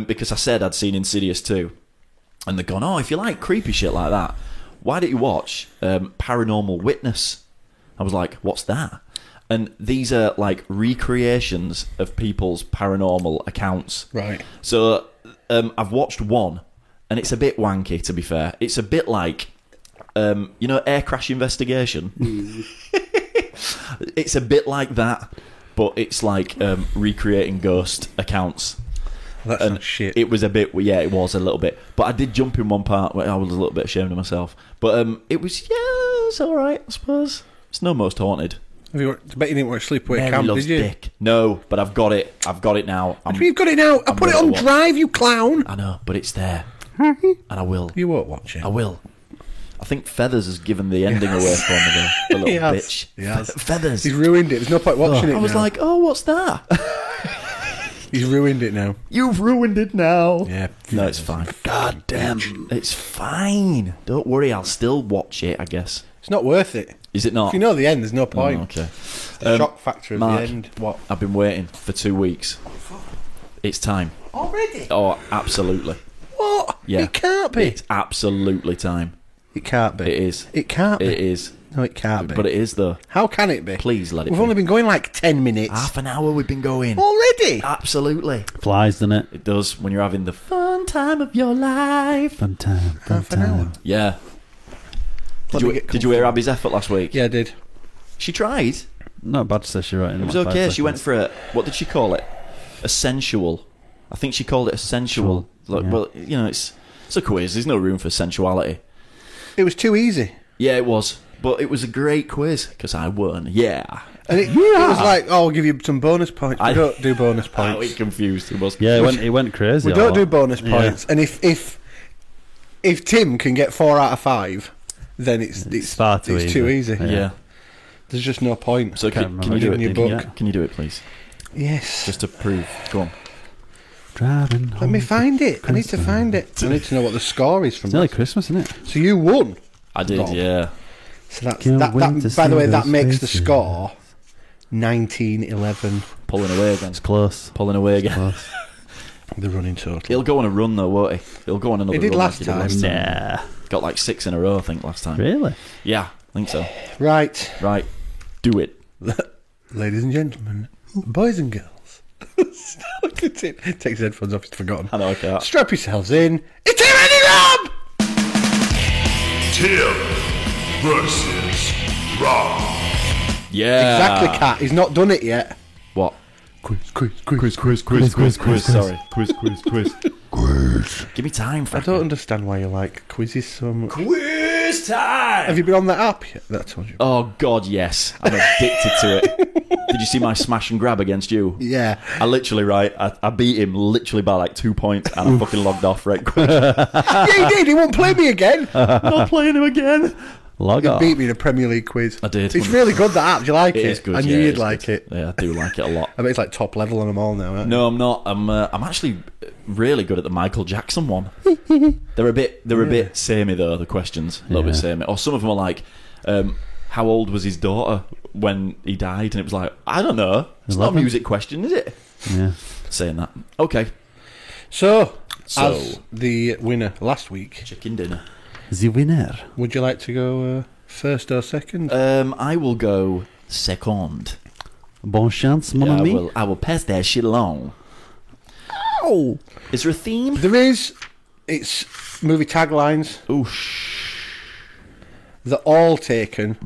because I said I'd seen Insidious 2, and they're gone, oh, if you like creepy shit like that, why don't you watch Paranormal Witness? I was like, what's that? And these are like recreations of people's paranormal accounts. Right. So I've watched one, and it's a bit wanky, to be fair. It's a bit like, air crash investigation. It's a bit like that, but it's like recreating ghost accounts. That's And not shit. it was a bit, yeah, it was a little bit. But I did jump in one part where I was a little bit ashamed of myself. But it was, it's all right, I suppose. It's no Most Haunted. I bet you didn't watch Sleepaway Mary Camp, Loves did you? Dick. No, but I've got it. I've got it now. You've got it now. I I'm put it gonna on watch. Drive, you clown. I know, but it's there. And I will. You won't watch it. I will. I think Feathers has given the ending away for me, the little He has. bitch. He has. Feathers. He's ruined it. There's no point watching it I was now. like, oh, what's that? He's ruined it now. You've ruined it now. Yeah. No, it's fine. God damn. It's fine. Don't worry, I'll still watch it, I guess. It's not worth it. Is it not? If you know the end, there's no Oh, point. okay. The shock factor of Mark. the end. What? I've been waiting for 2 weeks. It's time. Already? Oh, absolutely. What? Yeah. It can't be. It's absolutely time. It can't be. It is. It can't be. It is. No, it can't be. But it is, though. How can it be? Please let it We've be. only been going like 10 minutes. Half an hour we've been going. Already? Absolutely. Flies, doesn't it? It does when you're having the fun time of your life. Fun time. Fun Half an hour. time. Yeah. Let me get Did you hear Abby's effort last week? Yeah, I did. She tried. Not bad, says she right in It was about 5 okay. She went seconds. for a, what did she call it? A sensual. I think she called it a sensual. Like, Yeah. well, it's a quiz. There's no room for sensuality. It was too easy. Yeah, it was. But it was a great quiz because I won. Yeah. And it was like, oh, I'll give you some bonus points. We I- don't do bonus I was points. confused. It was. Yeah, it went crazy. We a don't lot. do bonus Yeah. points. And if Tim can get 4 out of 5, then it's far too it's too easy. easy. Yeah. There's just no point. So Can't can remember you do in it? your Yeah. book. Can you do it, please? Yes. Just to prove. Go on. Driving Let me home. find it. I need to find it. I need to know what the score is from It's nearly that. Christmas, isn't it? So you won. I did, Rob. yeah. So that's Can't that. wait to By the see way, that those makes the faces. score 19-11. Pulling away again. It's close. Pulling away again. Close. The running total. He'll go on a run though, won't he? He'll go on another He did run. last like he did time. Nah. Got like 6 in a row, I think, last time. Really? Yeah, I think so. Right, Right. Do it. ladies and gentlemen, boys and girls. Takes his headphones off. He's forgotten. I know I can't. Strap yourselves in. It's Tim and Rob. Tim versus Rob. Yeah. Exactly, Cat. He's not done it yet. What? Quiz. Sorry. Quiz. Give me time, I Frank. don't understand why you like quizzes so much. Quiz time! Have you been on that app yet? That I told you. Oh, God, yes. I'm addicted to it. Did you see my smash and grab against you? Yeah. I literally, I beat him literally by like 2 points and I fucking logged off right quick. Yeah, he did. He won't play me again. Not playing him again. Log He off. beat me in a Premier League quiz. I did. It's really good, that app. Do you like it? It is good. I knew yeah, you'd it's like good. it. Yeah, I do like it a lot. I bet it's like top level on them all now, aren't No, I'm not. I'm actually really good at the Michael Jackson one. They're a bit samey though. The questions a little bit Yeah. samey. Or some of them are like, how old was his daughter when he died? And it was like, I don't know. It's not a 11? music question, is it? Yeah. Saying that. Okay. So, So- as the winner last week, Chicken dinner. The winner. would you like to go first or second? I will go second. Bon chance, mon Yeah, ami. I will pass that shit along. Oh. Is there a theme? There is. It's movie taglines. Oosh. They're all taken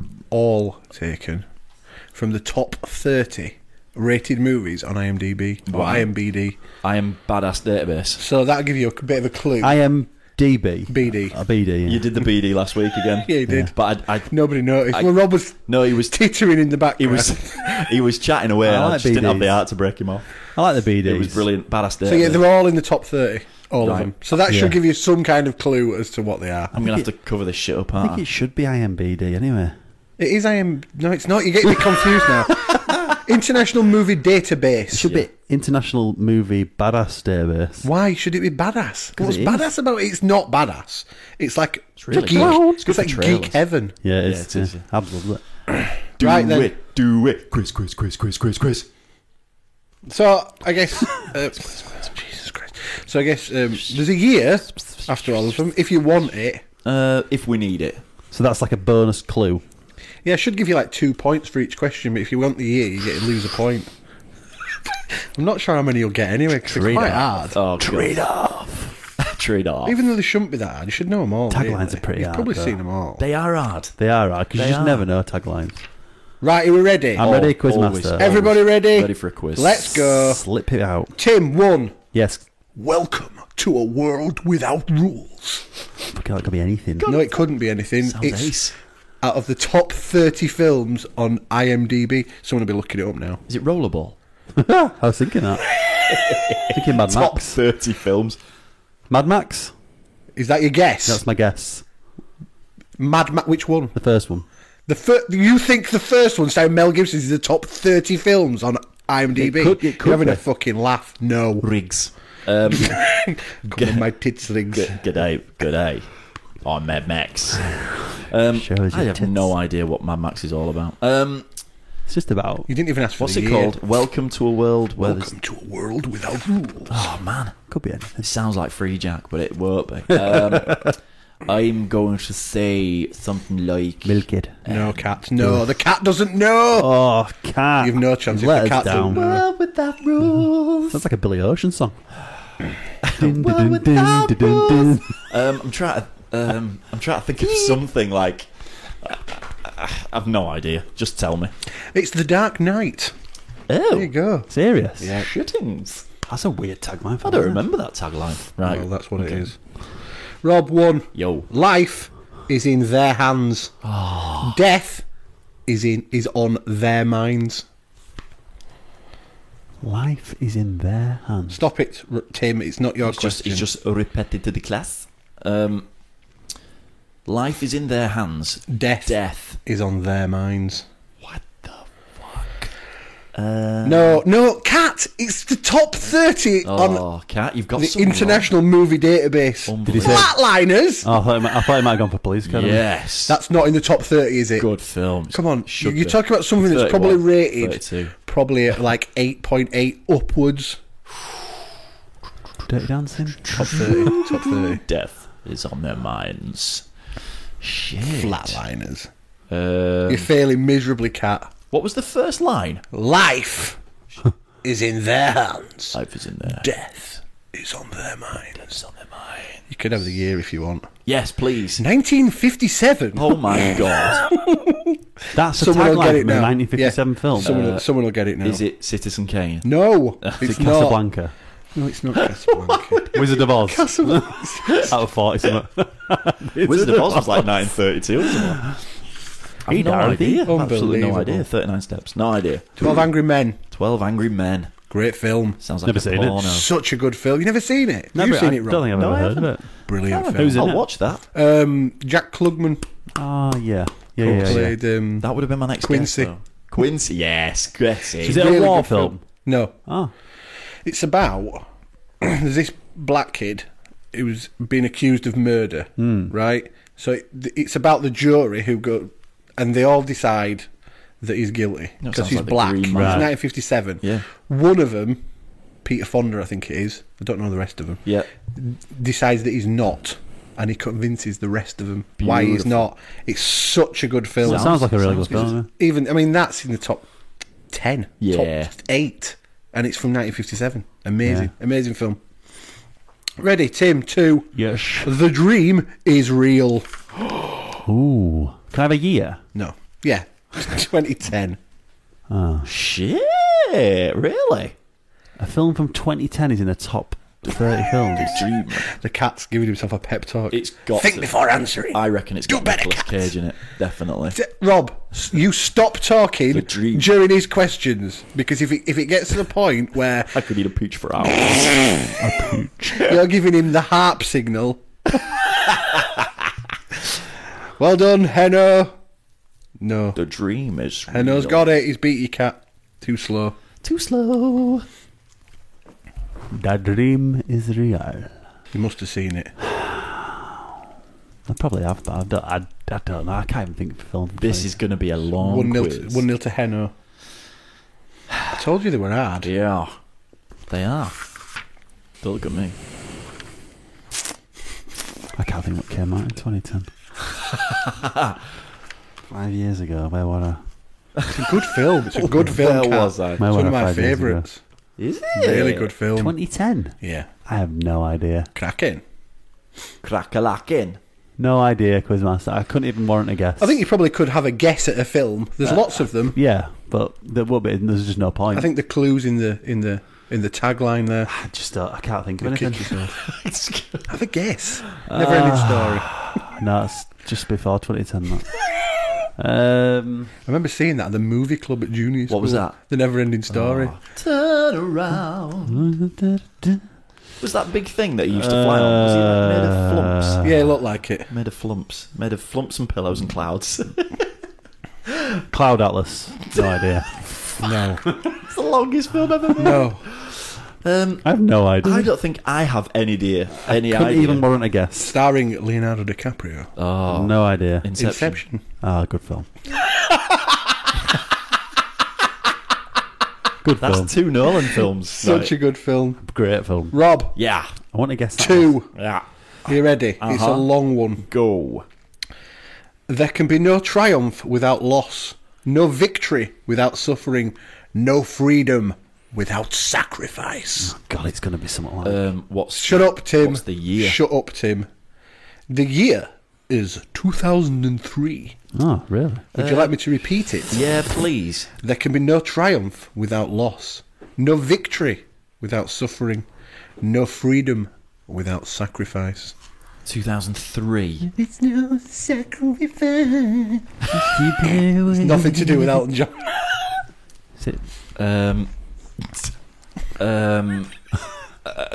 from the top 30 rated movies on IMDb or Wow. IMBD. I am badass database. So that'll give you a bit of a clue. IMDb. BD. BD. Yeah. You did the BD last week again. Yeah, you did. But I Nobody noticed. I- Well, Rob was no, he was tittering in the background. he was chatting away. I And I like just didn't have the BDs. heart to break him off. I like the BD. It was brilliant, badass database. So yeah, they're all in the top 30. All of Right. them. So that Yeah. should give you some kind of clue as to what they are. I'm gonna have to cover this shit up. I Aren't think I? it should be IMBD anyway. It is No, it's not. You're getting me confused now. International Movie Database. It should be International Movie Badass Database. Why should it be badass? What's it is. badass about it? It's not badass. It's like really geek. good. It's good It's for like trailers. geek heaven. Yeah, Yeah, it's, it is, yeah. Absolutely. Do Right then. it, do it. Quiz. So I guess Jesus Christ. So I guess there's a year after all of them. If you want it, If we need it. So that's like a bonus clue. Yeah, I should give you like 2 points for each question, but if you want the year, you get to lose a point. I'm not sure how many you'll get anyway, because they're quite hard. Oh, Trade off. Trade off. Even though they shouldn't be that hard, you should know them all. Taglines really. are pretty You've hard, probably though. seen them all. They are hard. They are hard, because you They just are. never know taglines. Right, are we ready? I'm ready, Always. Quizmaster. Everybody ready? Ready for a quiz. Let's go. Slip it out. Tim, 1. Yes. Welcome to a world without rules. Fucking, that could be anything. No, it couldn't be anything. Sounds It's ace. out of the top 30 films on IMDb. Someone will be looking it up now. Is it Rollerball? I was thinking that. Thinking Mad Top Max. 30 films. Mad Max? Is that your guess? That's my guess. Mad Max, which one? The first one. You think the first one, starring Mel Gibson, is the top 30 films on IMDb? It could You're having be. a fucking laugh. No. Rigs. Come on, my tits rings. G'day. I'm Mad Max. Shows your I have tits. no idea what Mad Max is all about. It's just about... You didn't even ask for What's the it year. called? Welcome to a world where there's... Welcome to a world without rules. Oh, man. Could be anything. It sounds like Free Jack, but it won't be. I'm going to say something like... Milk it. No, cat. No, the cat doesn't know. Oh, cat. You've no chance if Let the us cat down. doesn't know. World without rules. Sounds like a Billy Ocean song. World without rules. I'm trying to think of something like... I've no idea. Just tell me. It's The Dark Knight. Oh. There you go. Serious? Yeah. Shittings. That's a weird tagline for I don't that. remember that tagline. Right. Well, that's what it Okay. is. Rob, 1. Yo. Life is in their hands. Death is on their minds. Life is in their hands. Stop it, Tim. It's not your It's question. just repeated to the class. Life is in their hands. Death is on their minds. What the fuck? No, Cat. It's the top 30 on Oh, Cat, you've got the some International Movie Database. Did he say- Flatliners. Oh, I thought it might have gone for Police Academy. Yes. That's not in the top 30, is it? good film. Come on, Should you're be. talking about something that's probably 31, rated 32. probably at like 8.8 upwards. Dirty Dancing. Top 30. Top 30. Death is on their minds. Shit. Flatliners. You're failing miserably, Cat. What was the first line? Life is in their hands. Life is in there. Death is on their minds. It's on their mind. You could have the year if you want. Yes, please. 1957. Oh my god. That's a Someone will tagline get from it a now. 1957 Yeah. film. Someone will get it now. Is it Citizen Kane? No, Is it's it not. Casablanca? No, it's not Casablanca. Wizard of Oz. Casablanca. Out of 40 something. Wizard of Oz was like 932 or something. I've no idea. Absolutely no Unbelievable. idea. 39 Steps. No idea. 12 Angry Men. 12 Angry Men. Great film. Sounds like Never a seen it. porno. Such a good film. You never seen it? You've seen it, Rob? I don't think I've No, ever I heard of it. Brilliant film. Who's in I'll it? watch that. Jack Klugman Oh, yeah. Yeah. played. That would have been my next Quincy. guess, though. Quincy, yes. Quincy. Is it a really war good film? No, Oh. it's about there's this black kid who's been accused of murder, right? So it's about the jury who go and they all decide that he's guilty No, because sounds he's like The black. Green It's Mile. 1957. Yeah. One of them, Peter Fonda, I think it is. I don't know the rest of them. Yeah. Decides that he's not, and he convinces the rest of them why he's Beautiful. not. It's such a good film. That sounds like a really sounds good film. good. yeah. Even I mean that's in the top 10, Yeah. top 8, and it's from 1957. Amazing, Yeah. amazing film. Ready, Tim? 2. Yes. The Dream is Real. Ooh. Can I have a year? No, yeah, 2010. Shit. Really? A film from 2010 is in the top 30 films. Dream. The cat's giving himself a pep talk. It's got Think to. before answering. I reckon it's Do got better, Nicolas Cat. Cage in it. Definitely. Rob, you stop talking The Dream. during his questions because if it gets to the point where I could eat a pooch for hours. you're giving him the harp signal. Well done, Henno. No. The dream is Henno's real. got it. He's beat your cat. Too slow. Too slow. The dream is real. You must have seen it. I probably have, but I don't know. I can't even think of a film. From This 2010. is going to be a long 1-0 quiz. to, 1-0 to Henno. I told you they were hard. Yeah. They are. Don't look at me. I can't think what came out in 2010. 5 years ago. Where were I? It's a good film. It's a good film. Where Kat. was I? It's Where one were of I my 5 years ago? favourites. Is it? Really good film. 2010. Yeah. I have no idea. Cracking. Crack-a-lackin'. No idea, Quizmaster. I couldn't even warrant a guess. I think you probably could have a guess at a film. There's lots of them. Yeah, but there would be. There's just no point. I think the clues in the tagline there. I just don't, I can't think of Kick anything. yourself. Have a guess. Never-ending story. No, it's just before 2010. That. I remember seeing that at the movie club at junior school. What was that? The Never-ending Story. Turn around. Was that big thing that he used to fly on? Was he like made of flumps? Yeah, it looked like it. Made of flumps. Made of flumps and pillows and clouds. Cloud Atlas. No idea. No. It's the longest film ever made. No. I have no idea. I don't think I have any idea. Couldn't even warrant a guess. Starring Leonardo DiCaprio. Oh, No idea. Inception. Ah, good film. Good That's film. 2 Nolan films. Such a good film. Great film. Rob, Yeah. I want to guess that. 2. Yeah. Are you ready? It's a long one. Go. There can be no triumph without loss, no victory without suffering, no freedom without sacrifice. God, it's going to be something like What's Shut up, Tim. What's the year? Shut up, Tim. The year is 2003. Oh, really? Would you like me to repeat it? Yeah, please. There can be no triumph without loss, no victory without suffering, no freedom without sacrifice. 2003. It's no sacrifice. Nothing to do with Elton John. Is it?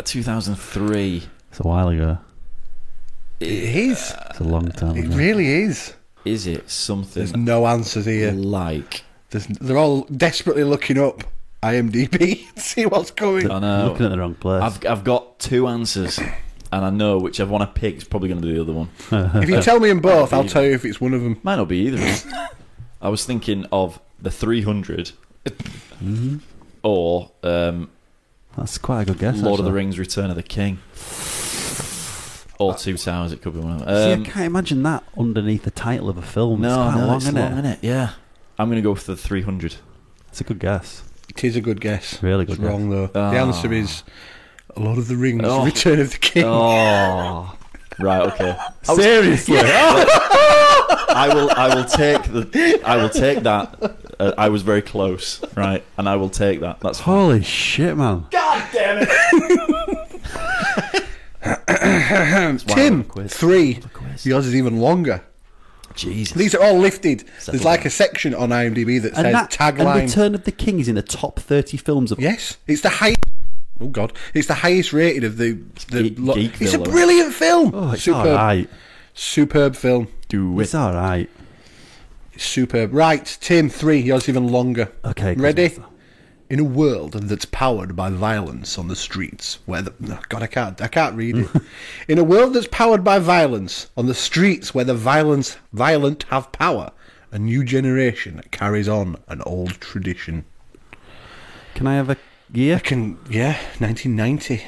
2003. It's a while ago. It is. It's a long time It ago. really is. Is it There's something no answers here. like? They're all desperately looking up IMDb to see what's going. I know. Looking at the wrong place. I've got 2 answers, and I know whichever one I pick is probably going to be the other one. If you tell me them both, I'll tell you if it's one of them. Might not be either of them. I was thinking of the 300, or That's quite a good guess. Lord of the actually. Rings: Return of the King, or Two Towers. It could be one of See, them. I can't imagine that underneath the title of a film. No, it's quite long, it's isn't long, it? innit? Yeah, I'm going to go for the 300. It's a good guess. It is a good guess. Really good It's guess. wrong though. Ah. The answer is Lord of the Rings: Oh. Return of the King. Oh, right, okay. Seriously? I will take that. I was very close, right? And I will take that. That's fine. Holy shit, man. God damn it! Tim, quiz. 3. quiz. Yours is even longer. Jesus. These are all lifted. Settle There's like down. a section on IMDb that says And tagline. Return of the King is in the top 30 films of... Yes, it's the highest. Oh God, it's the highest rated of the. Geekville, It's a though. brilliant film. Oh, it's superb, alright. superb film. Do It's it. alright. It's superb. Right, Tim, 3. Yours even longer. Okay, ready? Quizmaster. In a world that's powered by violence on the streets, where the God, I can't read it. In a world that's powered by violence on the streets, where the violent have power, a new generation carries on an old tradition. Can I have a year? 1990.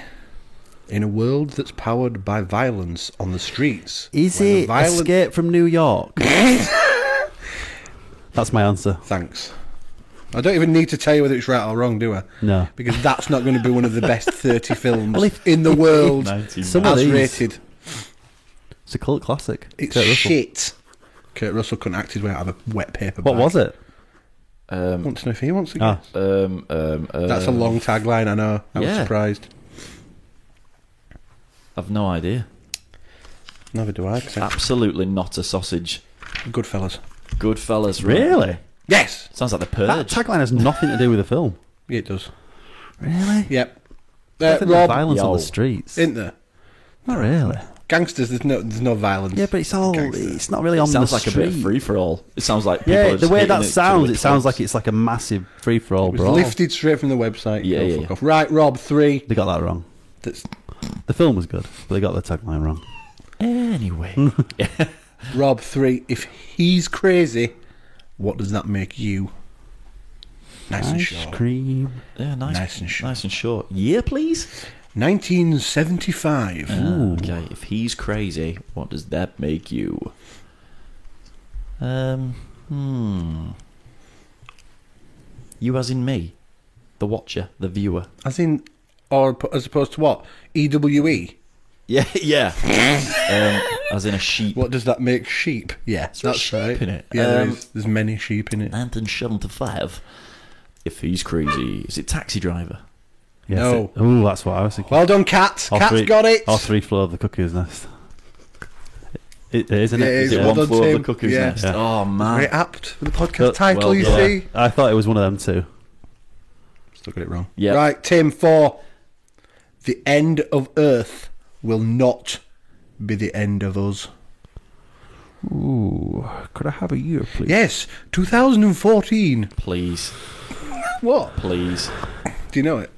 In a world that's powered by violence on the streets, Is where the it violent- Escape from New York? That's my answer. Thanks. I don't even need to tell you whether it's right or wrong, do I? No. Because that's not going to be one of the best 30 films Well, if- in the world 1990. Some of as these- rated. It's a cult classic. It's Kurt Russell. shit. Kurt Russell couldn't act his way out of a wet paper What bag. was it? Want to know if he wants to Ah. guess? That's a long tagline, I know. I was yeah. surprised. I've no idea. Never do I. 'Cause I'm Absolutely not a sausage. Goodfellas. Goodfellas. Right? Really? Yes! Sounds like the That Purge. tagline has nothing to do with the film. Yeah, it does. Really? Yep. Nothing with Rob, violence on yo. the streets. isn't there? Not really. Gangsters, there's no violence. Yeah, but it's all. Gangsters. It's not really on Sounds the like street. a bit of free for all. It sounds like people Yeah, are the just way hitting that it sounds, to it sounds clubs. like it's like a massive free for all It was brawl. lifted straight from the website. Yeah, Go yeah, fuck yeah. off. Right, Rob, 3. They got that wrong. That's The film was good, but they got the tagline wrong. Anyway. Rob, 3. If he's crazy, what does that make you? Nice and Ice short. cream. Yeah, Nice and short. Nice and short. Year, please. 1975. Okay, if he's crazy, what does that make you? You as in me, the watcher, the viewer. As in, or as opposed to what? EWE? Yeah, yeah. As in a sheep. What does that make sheep? Yeah, there a that's sheep right. in it? Yeah, there is. There's many sheep in it. 1975. If he's crazy, is it Taxi Driver? Yes, No. Oh, that's what I was thinking. Well done, Cat. All Cat's three- got it. All three flew over the cuckoo's nest. It is, isn't Yeah, it? it is. Is it well one done, flew over Tim. the cuckoo's Yeah. nest? Yeah. Oh man, Very apt for the podcast Well, title, you yeah. see. I thought it was one of them two. Still got it wrong. Yeah. Right, Tim, 4. The end of Earth will not be the end of us. Ooh, could I have a year, please? Yes, 2014. please, What? please. Do you know it?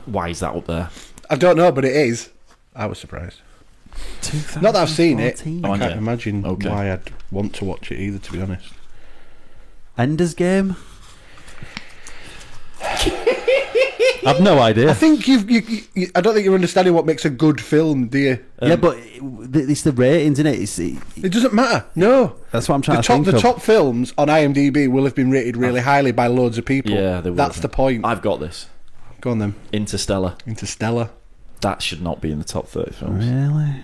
Why is that up there? I don't know, but it is. I was surprised. Not that I've seen it. 2014. I Oh, can't yeah. imagine Okay. why I'd want to watch it either, to be honest. Ender's Game? I've no idea. I think I don't think you're understanding what makes a good film, do you? Yeah, but it's the ratings, isn't it? It doesn't matter. No. That's what I'm trying The to top, think the of. top films on IMDb will have been rated really highly by loads of people. Yeah, they will That's have the been. point. I've got this. Go on then. Interstellar. Interstellar. That should not be in the top 30 films. Really?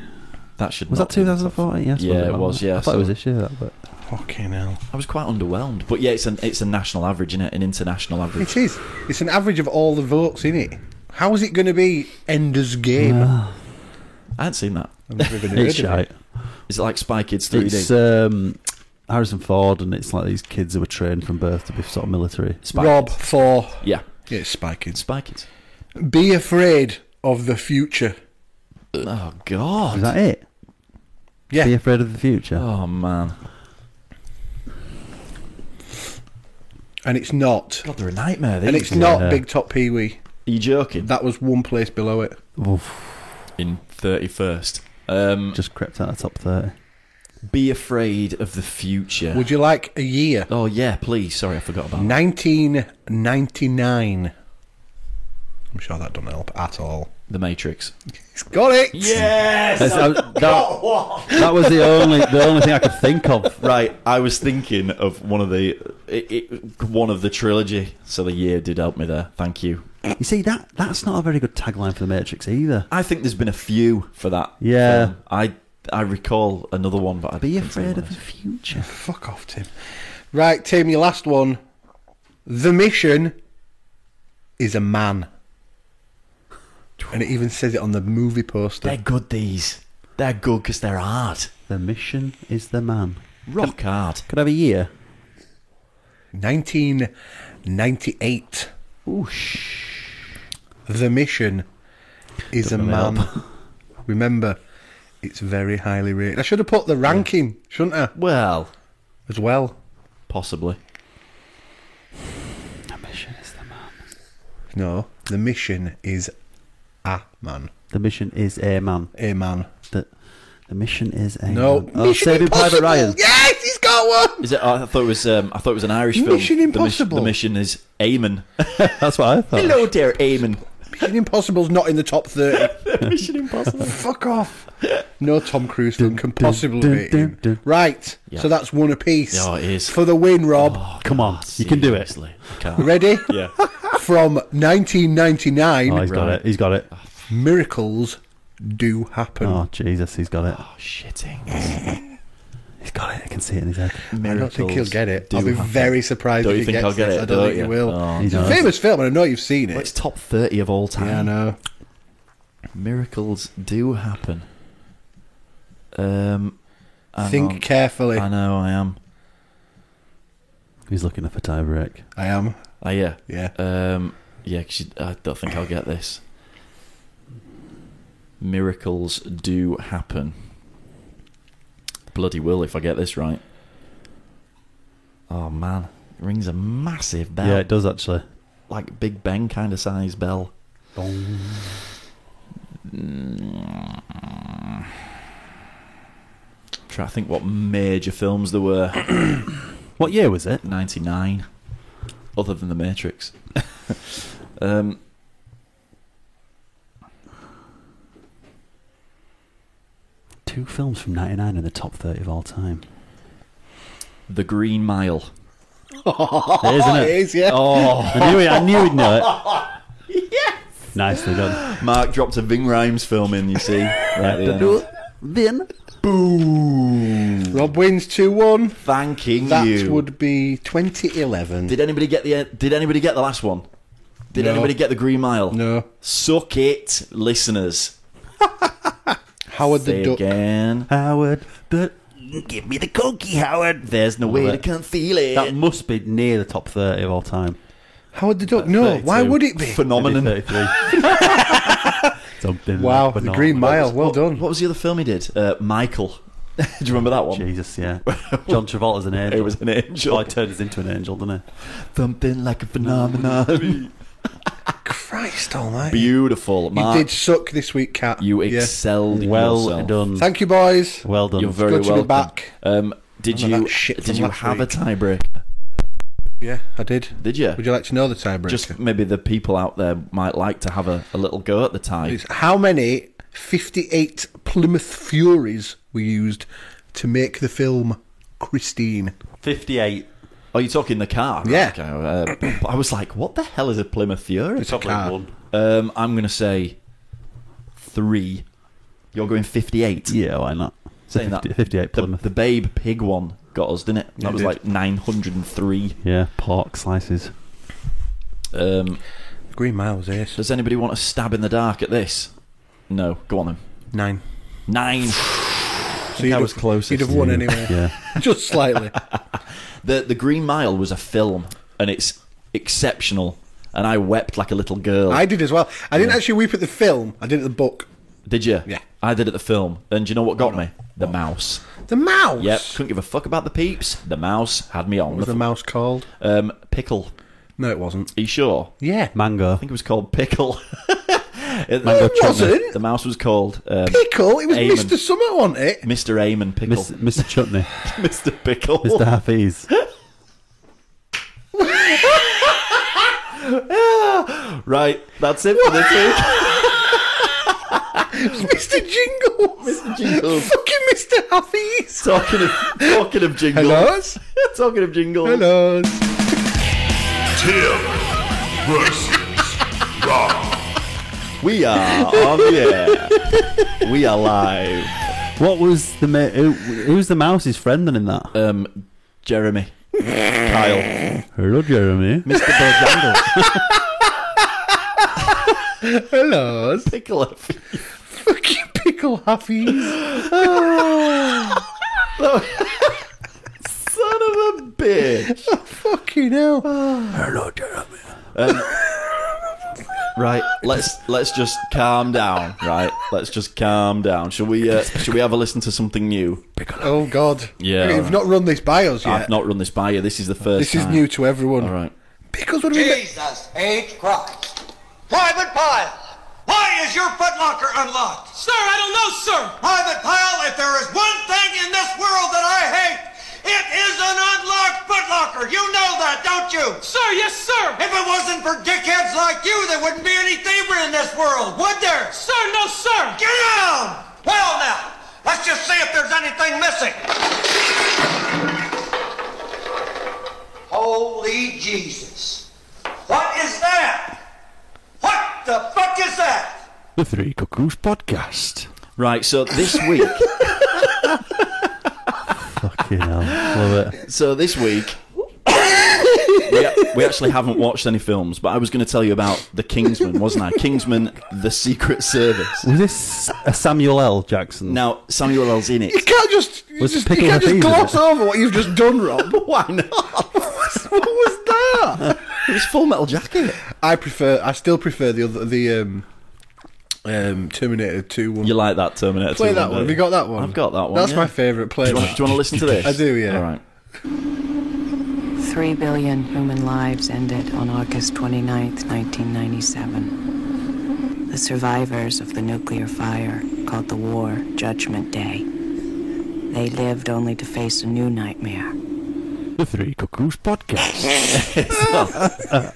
That should. Was not that be in the top 2014? Yes. Yeah, it was, yeah, I thought it was so- this year, that, but Fucking hell. I was quite underwhelmed, but yeah, it's a national average, isn't it? An international average. It is. It's an average of all the votes in it. How is it going to be Ender's Game? I hadn't seen that. I've never even heard it's of it. shite. Is it like Spy Kids 3D? It's Harrison Ford, and it's like these kids who were trained from birth to be sort of military. Spy Rob, Kids. 4. Yeah, Yeah, it's Spy Kids. Spy Kids. Be afraid of the future. Oh God. Is that it? Yeah. Be afraid of the future. Oh man. And it's not. God, they're a nightmare. And it's These. not Yeah. Big Top Pee Wee. Are you joking? That was one place below it. Oof, In 31st. just crept out of top 30. Be afraid of the future. Would you like a year? Oh yeah, please. Sorry, I forgot about that. 1999. I'm sure that doesn't help at all. The Matrix. He's got it! Yes. That was the only thing I could think of. Right, I was thinking of one of the trilogy, so the year did help me there. Thank you. You see, that's not a very good tagline for The Matrix either. I think there's been a few for that. Yeah. film. I recall another one, but I Be couldn't afraid think of the future. Fuck off, Tim. Right, Tim, your last one. The mission is a man. And it even says it on the movie poster. They're good. These. They're good because they're hard. The mission is the man. Rock hard. Could I have a year? 1998. Oosh. The mission is Doesn't a really man. help. Remember, it's very highly rated. I should have put the ranking, shouldn't I? Well, As well. possibly. The mission is the man. No, the mission is a man. The mission is a man. A man. The mission is a No, man. Oh, Mission Saving Private Impossible. Ryan. Yes, he's got one. Is it? I thought it was. I thought it was an Irish film. Mission Impossible. The mission is Eamon. That's what I thought. Hello, dear Eamon. Mission Impossible's not in the top 30. Mission Impossible. Fuck off. No Tom Cruise film can possibly dun, be in. dun. Right, Yeah. so that's one apiece. Yeah, it is. For the win, Rob. Oh, Come on, you can do it. seriously. I can't. Ready? Yeah. From 1999, Oh, he's got Right. it. He's got it. miracles do happen. Oh, Jesus, he's got it. Oh, shitting. He's got it. I can see it in his head. I don't think he'll get it. I'll do be happen. very surprised Don't if you he think gets I'll get this. it? I don't think he you? will. Oh, He It's a does. famous film, and I know you've seen well, it. it's top 30 of all time. Yeah, I know. Miracles do happen. Hang Think on. carefully. I know, I am. He's looking up a tie break. I am. Oh, yeah. Yeah. Yeah, 'cause I don't think I'll get this. Miracles do happen. Bloody will if I get this right. Oh, man. It rings a massive bell. Yeah, it does actually. Like Big Ben kind of size bell. Trying to think what major films there were. What year was it? 99. Other than The Matrix. Two films from '99 in the top 30 of all time. The Green Mile. It is, isn't it? It is, yeah. Oh, I knew he'd know it. Yes. Nicely done. Mark dropped a Ving Rhames film in, you see. Right there. Then. Boom. Rob wins 2-1. Thanking That you. would be 2011. Did anybody get the last one? Did No. anybody get the Green Mile? No. Suck it, listeners. Howard Say the Duck. again. Howard, Give me the cookie, Howard. There's no way Love to it. conceal it. that must be near the top 30 of all time. Howard the Duck. No, 32. why would it be? Phenomenon. Maybe 33. Something. Wow, like the phenomenal. Green Mile. Well done. What was the other film he did? Michael. Do you remember that one? Jesus, yeah. John Travolta's an angel. It was an angel. Oh, he turned us into an angel, didn't Something like a phenomenon. Christ almighty. Beautiful. You Mark, did suck this week, Cat. you Yeah. excelled he? Well yourself. done. Thank you, boys. Well done. You're very Good to be welcome. back. Did None of you that shit did from you last have week. a tiebreaker? Yeah, I did. Did you? Would you like to know the tiebreaker? Just maybe the people out there might like to have a little go at the tie. It's how many 58 Plymouth Furies were used to make the film Christine? 58. Oh, you're talking the car? Yeah. Okay, I was like, what the hell is a Plymouth Fury? It's a Probably car. one. I'm going to say 3. You're going 58. Yeah, why not? Saying 58 The, Plymouth. the Babe Pig one got us, didn't it? That It was did. like 903. Yeah, pork slices. Green Mile was ace. Does anybody want a stab in the dark at this? No. Go on then. 9. 9. So you'd I have, was closest. You'd have won anyway. Yeah. Just slightly. The Green Mile was a film, and it's exceptional. And I wept like a little girl. I did as well. I didn't actually weep at the film. I did at the book. Did you? Yeah. I did at the film. And do you know what got me? The mouse. The mouse. Yep. Couldn't give a fuck about the peeps. The mouse had me on. What was the mouse called? Pickle. No, it wasn't. Are you sure? Yeah. Mango. I think it was called Pickle. Mango it wasn't. The mouse was called Pickle. It was Eamon. Mr. Summer, wasn't it? Mr. Eamon Pickle. Mr. Chutney. Mr. Pickle. Mr. Hafiz. Right, that's it for this week. Mr. Jingle. Mr. Jingles. Fucking Mr. Hafiz. Talking of jingles. Hello? Talking of jingles. Hello. Tim versus Rob. We are on the air. We are live. What was the who's the mouse's friend then in that? Jeremy. Kyle. Hello, Jeremy. Mr. Bojangles. Hello. Pickle. Fucking Pickle Hafiz. Son of a bitch. Fucking hell. Hello, Jeremy. Right, let's just calm down. Right, let's just calm down. Shall we have a listen to something new? Oh, God. Yeah, You've alright. not run this by us yet. I've not run this by you. This is the first. This is time. new to everyone. All right. Pickles would have been... Jesus H. Christ. Private Pile, why is your footlocker unlocked? Sir, I don't know, sir. Private Pile, if there is one thing in this world that I hate, it is an unlocked footlocker. You know that, don't you? Sir, yes, sir. If it wasn't for dickheads like you, there wouldn't be any thievery in this world, would there? Sir, no, sir. Get down! Well now, let's just see if there's anything missing. Holy Jesus. What is that? What the fuck is that? The Three Cuckoos Podcast. Right. So this week. Fucking hell. Love it. So this week. We actually haven't watched any films, but I was going to tell you about The Kingsman, wasn't I? Kingsman, The Secret Service. Was this a Samuel L. Jackson? Now, Samuel L's in You it. can't just... You Was just, Pickle you can't just Hafiz in gloss it? over what you've just done, Rob. Why not? What was that? It was Full Metal Jacket. I still prefer the Terminator 2 one. You like that Terminator 2? Play that one. don't Have you got that one? I've got that one. That's yeah. my favourite. Play Do you that. want to listen to this? I do, yeah. All right. 3 billion human lives ended on August 29th, 1997. The survivors of the nuclear fire called the war Judgment Day. They lived only to face a new nightmare. The Three Cuckoos Podcast.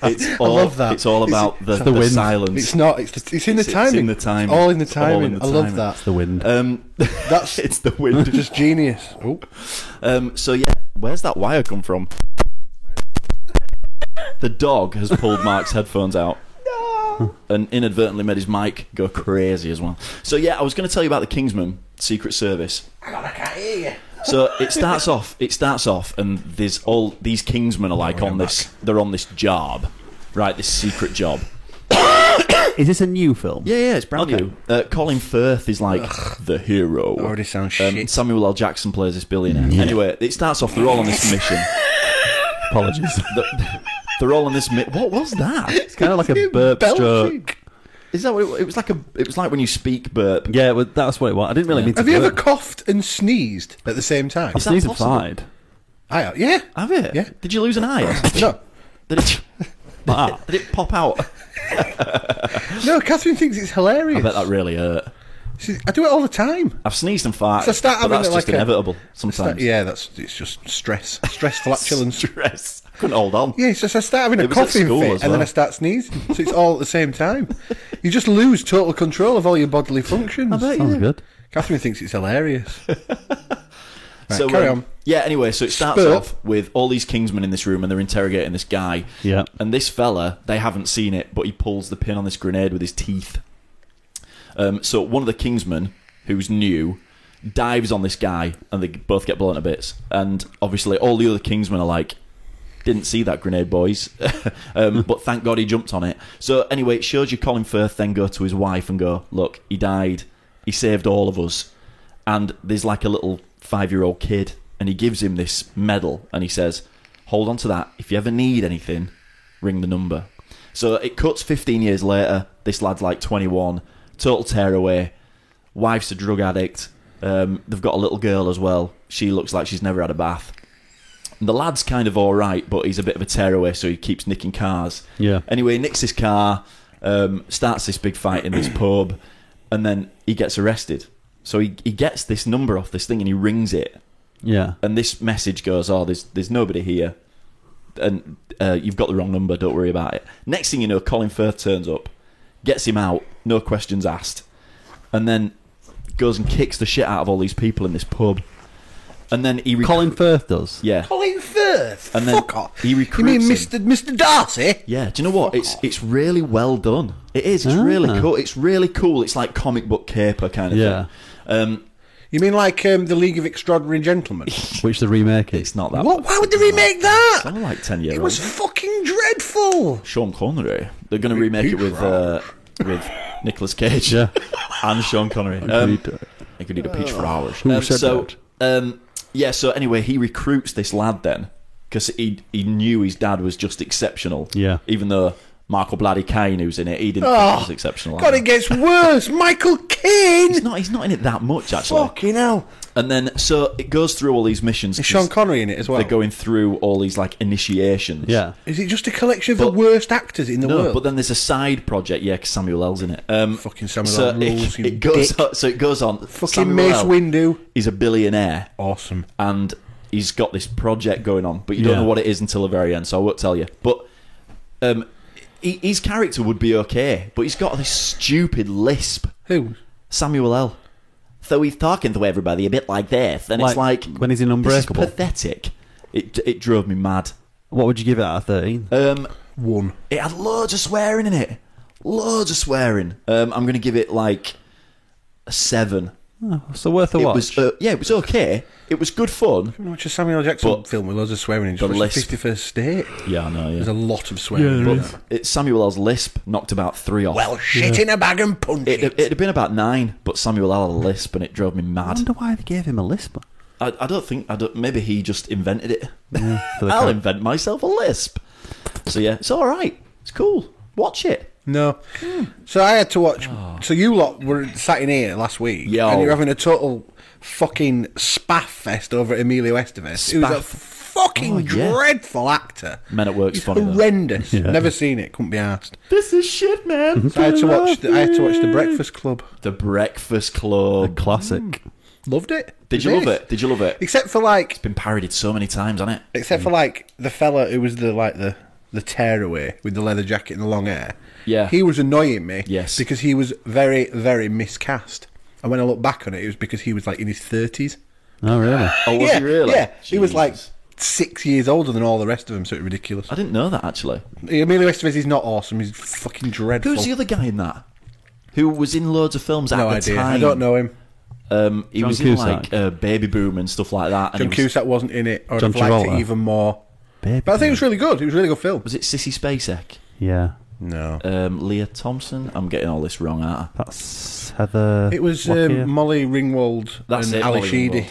It's all, love that. It's all about the the wind. silence. It's not. It's in the timing. It's in the timing. It's all in the It's all timing. in the I love timing. that. The wind. That's It's the wind. just genius. Oh, So yeah, where's that wire come from? The dog has pulled Mark's headphones out. And inadvertently made his mic go crazy as well. So yeah, I was going to tell you about the Kingsman Secret Service. I can't hear you. So it starts off, and there's all these Kingsmen are like on this. They're on this job, right? This secret job. Is this a new film? Yeah, it's brand Okay. new. Colin Firth is like the hero. Already sounds shit. Samuel L. Jackson plays this billionaire. Anyway, it starts off. They're all on this mission. Apologies. They're all on this. What was that? It's kind of like a burp Belching. stroke. Is that what it was like? It was like when you speak burp. Yeah, well, that's what it was. I didn't really mean to Have you ever burp. coughed and sneezed at the same time? I Is that sneezed and possible? fired. Yeah. Have you? Yeah. Did you lose an eye? No, Did it pop out? no. Catherine thinks it's hilarious. I bet that really hurt. I do it all the time. I've sneezed and farted, So start but having that's it just like a- inevitable sometimes. Yeah, it's just stress flatulence. Stress. Couldn't hold on. Yeah, it's just I start having a It was at coughing school fit as and then well. I start sneezing. So it's all at the same time. You just lose total control of all your bodily functions. Sounds good. Catherine thinks it's hilarious. So carry on. Yeah, anyway, so it starts Spurt. off with all these Kingsmen in this room and they're interrogating this guy. Yeah. And this fella, they haven't seen it, but he pulls the pin on this grenade with his teeth. So one of the Kingsmen, who's new, dives on this guy and they both get blown to bits. And obviously all the other Kingsmen are like, didn't see that grenade, boys. But thank God he jumped on it. So anyway, it shows you Colin Firth then go to his wife and go, look, he died. He saved all of us. And there's like a little 5-year-old kid and he gives him this medal and he says, hold on to that. If you ever need anything, ring the number. So it cuts 15 years later. This lad's like 21. Total tearaway. Wife's a drug addict. They've got a little girl as well. She looks like she's never had a bath. The lad's kind of alright, but he's a bit of a tearaway, so he keeps nicking cars. Yeah. Anyway, he nicks his car, starts this big fight in this pub, and then he gets arrested. So he gets this number off this thing and he rings it. Yeah. And this message goes, oh, there's nobody here. And you've got the wrong number, don't worry about it. Next thing you know, Colin Firth turns up, gets him out, no questions asked. And then goes and kicks the shit out of all these people in this pub. And then he... Colin Firth does? Yeah. Colin Firth? And then Fuck off. he You recruits mean him. Mr. Darcy? Yeah, do you know what? It's really well done. It is. It's really cool. It's really cool. It's like comic book caper kind of Yeah. thing. You mean like the League of Extraordinary Gentlemen? Which the remake is. It's not that. What? Why would they remake that? It's only like 10 years It old. was fucking dreadful. Sean Connery. They're going to remake it with Nicolas Cage Yeah. and Sean Connery. I could eat a peach for hours. Who said that? Yeah, so anyway, he recruits this lad then because he knew his dad was just exceptional. Yeah. Even though Michael Bloody Caine, who's in it, he didn't think he was exceptional. God, it gets worse. Michael Caine. He's not in it that much, actually. Fucking hell. And then, so it goes through all these missions. Is Sean 'cause Connery in it as well? They're going through all these, like, initiations. Yeah. Is it just a collection of the But- worst actors in the No, world? but then there's a side project, yeah, because Samuel L's in it. Fucking Samuel so L. rules, you it goes dick. on, so it goes on. Fucking Samuel Mace L. Windu. He's a billionaire, Awesome. and he's got this project going on, but you don't Yeah. know what it is until the very end, so I won't tell you. But his character would be okay, but he's got this stupid lisp. Who? Samuel L. So he's talking to everybody a bit like this, and it's like when he's in Unbreakable. This is pathetic. It drove me mad. What would you give it out of 13? 1. It had loads of swearing in it. Loads of swearing. I'm going to give it like a 7. So worth a It watch. was it was okay. It was good fun. Watch a Samuel L. Jackson But film with loads of swearing in. the Just watch lisp. 51st State. Yeah, I know. There's Yeah, a lot of swearing. but it's Samuel L's lisp knocked about 3 off. Well, shit in a bag and punch it. It'd have been about 9, but Samuel L had a lisp, and it drove me I mad. wonder why they gave him a lisp. I don't think. Maybe he just invented it. For the I'll car- invent myself a lisp. So yeah, it's all right. It's cool. Watch it. No. So I had to watch. So you lot were sat in here last week, Yo. and you're having a total fucking spaff fest over Emilio Estevez, who's a Spaff. fucking Oh, yeah. dreadful actor. Men at Work's He's funny, though. horrendous. Never seen it. Couldn't be asked. This is shit, man. So I had to watch. I had to watch The Breakfast Club. The Breakfast Club. Classic. Loved it. Did you love it? Did you love it? Except for like, Been parodied so many times, hasn't it? except for like the fella who was the tearaway with the leather jacket and the long hair. Yeah. He was annoying me. Yes. Because he was very, very miscast. And when I look back on it, it was because he was like in his 30s. Oh, really? Oh, was he really? Yeah. He was like Jesus. 6 years older than all the rest of them, so it's ridiculous. I didn't know that, actually. Emilio Estevez is not awesome. He's fucking dreadful. Who's the other guy in that? Who was in loads of films at No the idea. time? I don't know him. He John was Cusack. in like Baby Boom and stuff like that. And John he was, Cusack wasn't in it, or John I'd have liked Travolta. it even more. Baby. But I think it was really good. It was a really good film. was it Sissy Spacek? Yeah. No. Leah Thompson? I'm getting all this wrong, aren't I? That's Heather. It was Lockyer. Molly Ringwald That's and it. Ali Molly Sheedy. Ringwald.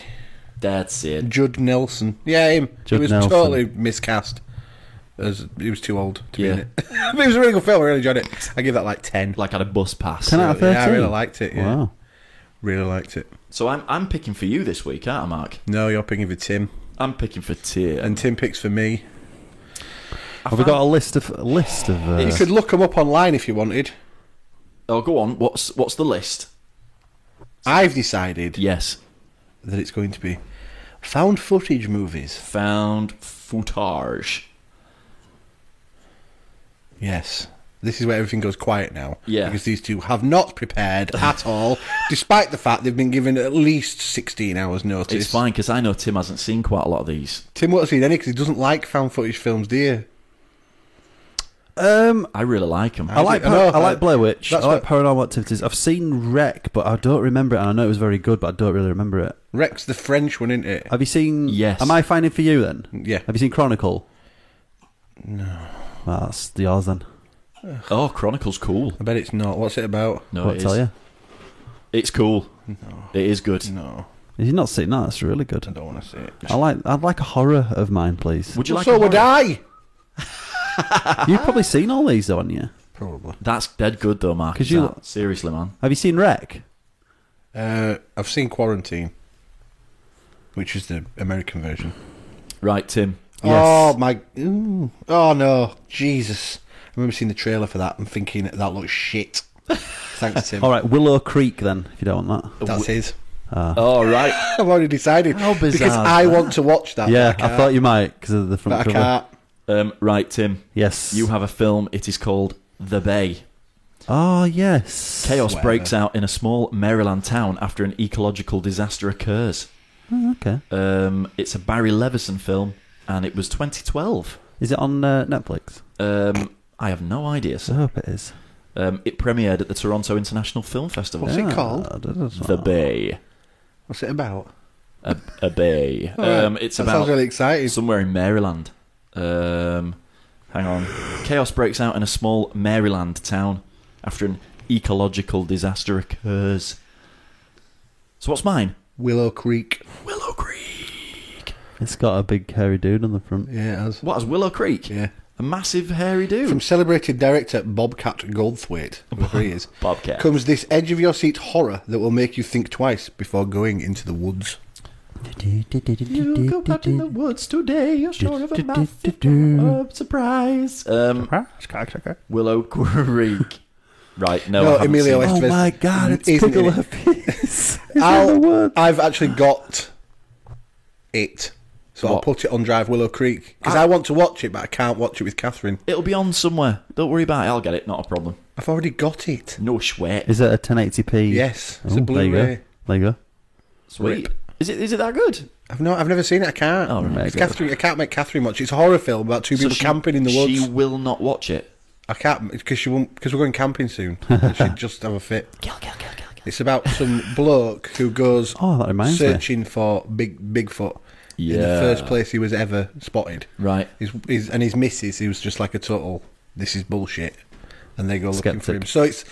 That's it. Judd Nelson. Yeah, him. Judd He was Nelson. totally miscast. He was too old to be Yeah. in it. But it was a really good film. I really enjoyed it. I give that like 10. Like had a bus pass. 10 out of 13. Yeah, I really liked it. Yeah. Wow. Really liked it. So I'm picking for you this week, aren't I, Mark? No, you're picking for Tim. I'm picking for Tyr. And Tim picks for me. Have we got a list of? You could look them up online if you wanted. Oh, go on. What's the list? I've decided Yes. that it's going to be found footage movies. Found footage. Yes. This is where everything goes quiet now. Yeah. Because these two have not prepared at all, despite the fact they've been given at least 16 hours notice. It's fine because I know Tim hasn't seen quite a lot of these. Tim won't have seen any because he doesn't like found footage films, do you? I really like them. I like I know, I like Blair Witch. I that's like what- Paranormal Activities. I've seen Wreck, but I don't remember it. And I know it was very good, but I don't really remember it. Rex, the French one, isn't it? Have you seen? Yes. Am I finding for you then? Yeah. Have you seen Chronicle? No. Well, that's yours then. Oh, Chronicle's cool. I bet it's not. What's it about? No, What it tell is. you? It's cool. It is good. No, Have you not seen that? That's really I good. don't want to see it. I'd like a horror of mine, please. Would you like? So a would horror? I. You've probably seen all these, though, haven't you? Probably. That's dead good though, Mark. 'Cause Is you- that? Seriously, man. Have you seen Wreck? I've seen Quarantine, which is the American version. Right, Tim. Oh my! Oh no, Jesus! I remember seeing the trailer for that and thinking that looks shit. Thanks, Tim. All right, Willow Creek then, if you don't want that. That's his. Oh, right. I've already decided. How bizarre Because is I that? want to watch that. Yeah, but I thought you might because of the front But I cover. can't. Right, Tim. Yes. You have a film. It is called The Bay. Oh yes. Chaos Whatever. breaks out in a small Maryland town after an ecological disaster occurs. Oh, okay. It's a Barry Levinson film, and it was 2012. Is it on Netflix? I have no idea, I sir. hope it is. It premiered at the Toronto International Film Festival. What's it called? The Bay. What's it about? A bay. It's That about sounds really exciting. somewhere in Maryland. Hang on. Chaos breaks out in a small Maryland town after an ecological disaster occurs. So what's mine? Willow Creek. Willow Creek. It's got a big hairy dude on the front. Yeah, it has. What is Willow Creek? Yeah. A massive hairy dude. From celebrated director Bobcat Goldthwait, whoever he is, Bobcat. comes this edge-of-your-seat horror that will make you think twice before going into the woods. You go out in the woods today, you're sure of a massive surprise. Willow Creek. Right, no, I No, haven't Emilio seen it. Estevez. Oh my god, it's isn't in Pickle it. Hafiz. He's in the woods. I've actually got it, so I'll What? put it on Drive Willow Creek because I want to watch it, but I can't watch it with Catherine. It'll be on somewhere. Don't worry about it. I'll get it. Not a problem. I've already got it. No sweat. Is it a 1080p? Yes, it's a Oh, there you go. Blu-ray. There you go. Sweet. Rip. Is it that good? I've never seen it. I can't. Oh, right. It's Catherine, I can't make Catherine watch. It's a horror film about two people camping in the woods. She will not watch it. I can't because she won't because we're going camping soon. And she'd just have a fit. Kill. It's about some bloke who goes Oh, that reminds me. searching for Bigfoot in the Yeah. first place he was ever spotted. Right. His missus, he was just like a total, this is bullshit, and they go looking for Skeptic. him. So it's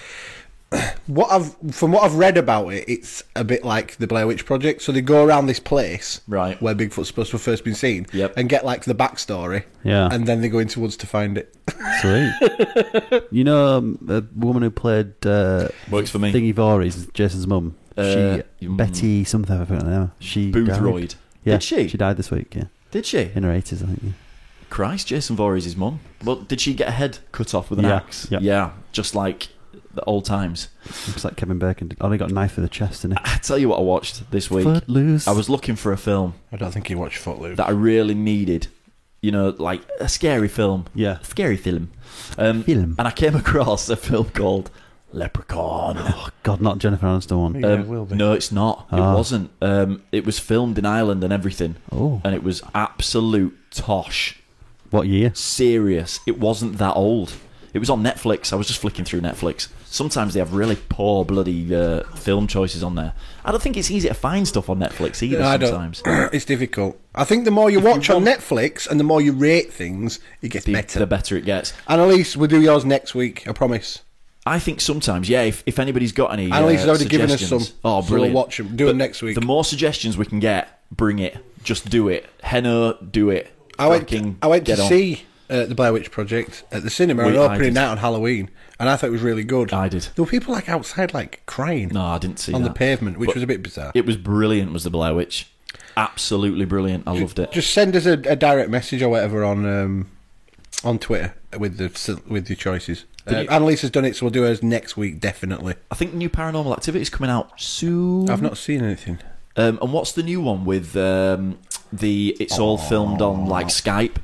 from what I've read about it, it's a bit like the Blair Witch Project. So they go around this place, Right. where Bigfoot's supposed to have first been seen, Yep. and get like the backstory, Yeah. and then they go into woods to find it. Sweet. You know, a woman who played Works for me. Thingy Voorhees, Jason's mum. Betty something. I forgot her name. She Boothroyd. died. Yeah, Did she? She died this week. Yeah, Did she? in her 80s, I think. Yeah. Christ, Jason Voorhees' mum. Well, did she get her head cut off with an Yeah, axe? yeah. Yeah, just like the old times. Looks like Kevin Bacon. Oh, he got a knife in the chest, didn't he? I tell you what I watched this week. Footloose. I was looking for a film I don't think you watched Footloose. that I really needed. You know, like a scary film. Yeah. A scary film. Film. And I came across a film called Leprechaun. Oh, God, not Jennifer Aniston one. Yeah, it will be. No, it's not. It wasn't. It was filmed in Ireland and everything. Oh. And it was absolute tosh. What year? Serious. It wasn't that old. It was on Netflix. I was just flicking through Netflix. Sometimes they have really poor bloody film choices on there. I don't think it's easy to find stuff on Netflix either. I Sometimes don't. It's difficult. I think the more you watch on Netflix and the more you rate things, it gets better. the better it gets. Annalise, we'll do yours next week. I promise. I think sometimes, yeah. If anybody's got any, Annalise has already given us suggestions- some. Oh, So brilliant! we'll watch them. Do them next week. The more suggestions we can get, bring it. Just do it. Henno, do it. I went Fucking to get on. see the Blair Witch Project at the cinema on I opening did. night on Halloween, and I thought it was really good. I did. There were people like outside, like crying No, I didn't see on that. the pavement, which But was a bit bizarre. It was brilliant. Was the Blair Witch? Absolutely brilliant. I loved it. Just send us a direct message or whatever on Twitter with your choices. Annalise has done it, so we'll do hers next week, definitely. I think new Paranormal Activity is coming out soon. I've not seen anything. And what's the new one with it's all filmed on like Skype?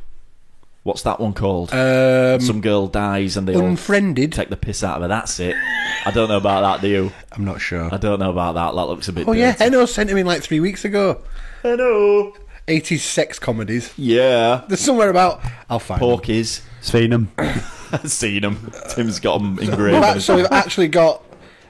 What's that one called? Some girl dies and they Unfriended. all take the piss out of her. That's it. I don't know about that, do you? I'm not sure. I don't know about that. That looks a bit Oh yeah, dirty. Henno sent him in like 3 weeks ago. Hello. 80s sex comedies. Yeah. There's somewhere about. I'll find them. Porkies. Seen him. Seen them. Tim's got them engraved. Right, so we've actually got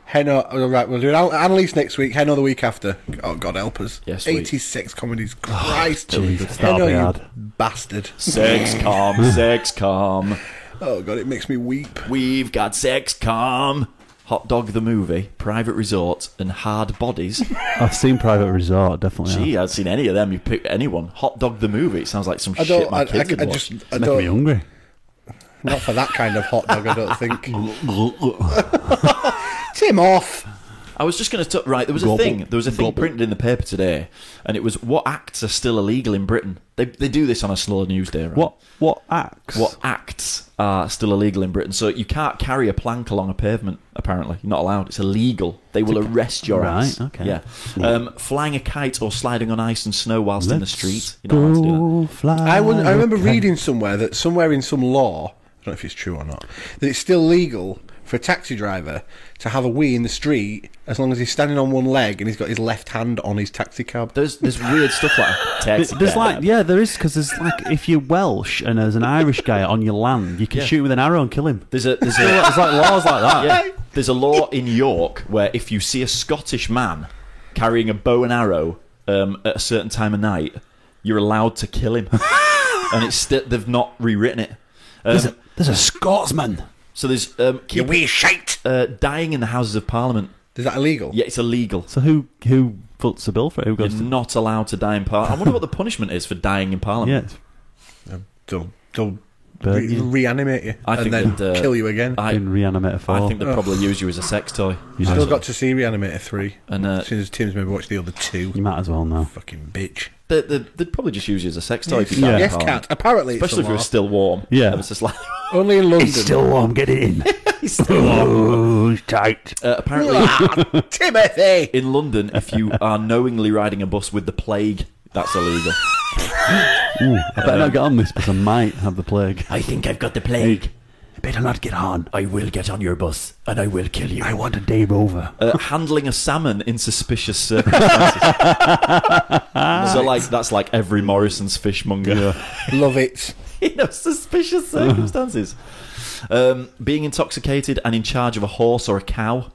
Henno. Oh, right, we'll do Annalise next week. Henno the week after. Oh God help us. Yes, sweet. 80s sex comedies. Christ, Jesus, that'll Henno, be you hard. bastard. Sex com. Sex com. Oh God, it makes me weep. We've got Sex com. Hot Dog the Movie, Private Resort, and Hard Bodies. I've seen Private Resort, definitely. Gee, I've seen any of them. You pick anyone. Hot Dog the Movie. It sounds like some I shit don't. my kids would I watch. just. I Make me don't. hungry. Not for that kind of hot dog. I don't think. Tim off. I was just going to right. There was a thing. There was a thing printed in the paper today, and it was what acts are still illegal in Britain. They do this on a slow news day. Right? What acts? What acts are still illegal in Britain? So you can't carry a plank along a pavement. Apparently, you're not allowed. It's illegal. They will arrest your ass. Right, okay. Yeah. Flying a kite or sliding on ice and snow whilst in the street. You're not allowed to do that. Go fly. I remember reading somewhere that somewhere in some law, I don't know if it's true or not, that it's still legal for a taxi driver to have a wee in the street as long as he's standing on one leg and he's got his left hand on his taxi cab. There's weird stuff like taxi There's cab. like, yeah, there is, because there's like, if you're Welsh and there's an Irish guy on your land, you can Yeah. shoot him with an arrow and kill him. There's There's like laws like that. Yeah. There's a law in York where if you see a Scottish man carrying a bow and arrow at a certain time of night, you're allowed to kill him. And they've not rewritten it. There's a Scotsman. So there's You wee shite! dying in the Houses of Parliament. Is that illegal? Yeah, it's illegal. So who foots the bill for it? Who goes You're to... not allowed to die in Parliament. I wonder what the punishment is for dying in Parliament. Yeah, They'll Burn you. reanimate you I and think then that, kill you again. I in Reanimator 4. think they'll probably use you as a sex toy. you, Still might, got to see Reanimator 3. And As soon as Tim's maybe watched the other two. you might as well now. Fucking bitch. They'd probably just use you as a sex toy if you Yeah. died in Yes, Parliament. cat. Apparently it's Especially if a you're law. still warm. Yeah. Ever so slightly. Only in London. warm, get it in. He's still warm. Oh, tight. Apparently, Timothy! in London, if you are knowingly riding a bus with the plague, that's illegal. Ooh, I better not get on this because I might have the plague. I think I've got the plague. I better not get on. I will get on your bus and I will kill you. I want a day over. Handling a salmon in suspicious circumstances. So, like, that's like every Morrison's fishmonger. Love it. Suspicious circumstances. Being intoxicated and in charge of a horse or a cow.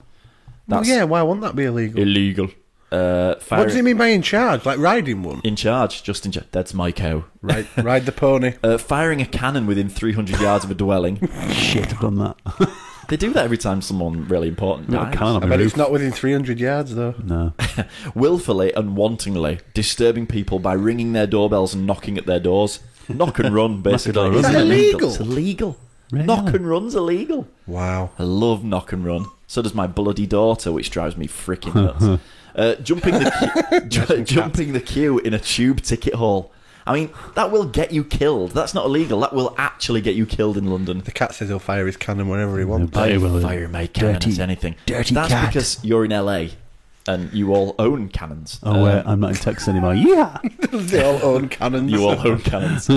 Well, That's yeah, why wouldn't that be illegal? illegal. What does it mean by in charge? Like riding one? In charge, just in charge. That's my cow. Ride the pony. Firing a cannon within 300 yards of a dwelling. Shit, I've done that. They do that every time someone really important Got a dies. cannon on I my bet roof. it's not within 300 yards, though. No. Willfully and wantonly disturbing people by ringing their doorbells and knocking at their doors. Knock and run, basically. Knock and run. Is that Isn't it illegal? It's illegal. Really? Knock and run's illegal. Wow. I love knock and run. So does my bloody daughter, which drives me freaking nuts. Jumping the queue in a tube ticket hall. I mean, that will get you killed. That's not illegal. That will actually get you killed in London. The cat says he'll fire his cannon whenever he wants. Yeah, will. Fire my cannon Dirty- at anything. dirty That's cat. because you're in LA and you all own cannons. Oh, wait, I'm not in Texas anymore. Yeah. They all own cannons. You all own cannons.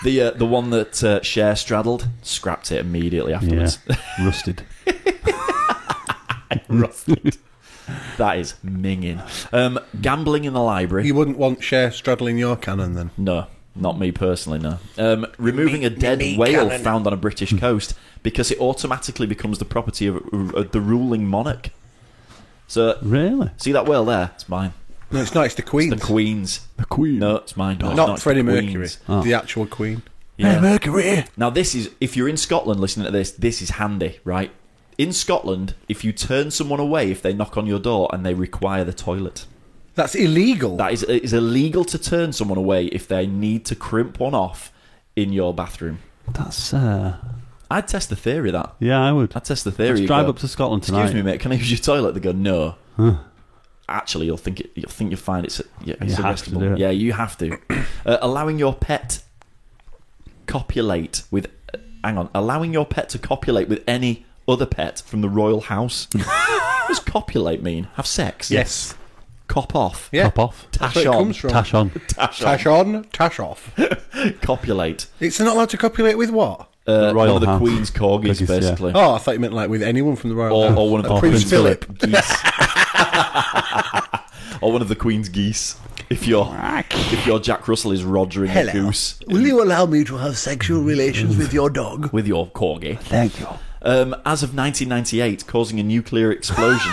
The one that Cher straddled, scrapped it immediately Yeah. afterwards. Rusted. Rusted. That is minging. Gambling in the library. You wouldn't want Cher straddling your cannon then? No, not me personally, no. Removing a dead whale found on a British coast because it automatically becomes the property of the ruling monarch. So, Really? see that whale there? It's mine. No, it's not. It's the Queen's. The Queen's. The Queen. No, it's mine. No, it's not it's Freddie the Mercury. Queen's. Oh. The actual Queen. Yeah. Mercury. Now, this is, if you're in Scotland listening to this is handy, right? In Scotland, if you turn someone away if they knock on your door and they require the toilet, That's illegal. that is, it is illegal to turn someone away if they need to crimp one off in your bathroom. That's, I'd test the theory of that. yeah, I would. I'd test the theory. Let's You drive go, up to Scotland tonight. Excuse me, mate, can I use your toilet? They go, no. Actually, you'll find it's You have to arrestable. do it. Yeah, you have to. Allowing your pet copulate with allowing your pet to copulate with any other pet from the royal house. What does copulate mean? Have sex? Yes. Cop off. Yeah. Top off. That's Tash where it on. comes from. Tash on. Tash on, tash off. Copulate. It's not allowed to copulate with what? The royal one of the house. Queen's corgis, Corgis, yeah. basically. Oh, I thought you meant like with anyone from the royal house. Or one of the Like Prince Prince Philip. geese. Or one of the Queen's geese. If your Jack Russell is rogering a goose Will you allow me to have sexual relations with your dog? with your corgi. Thank you. As of 1998, causing a nuclear explosion.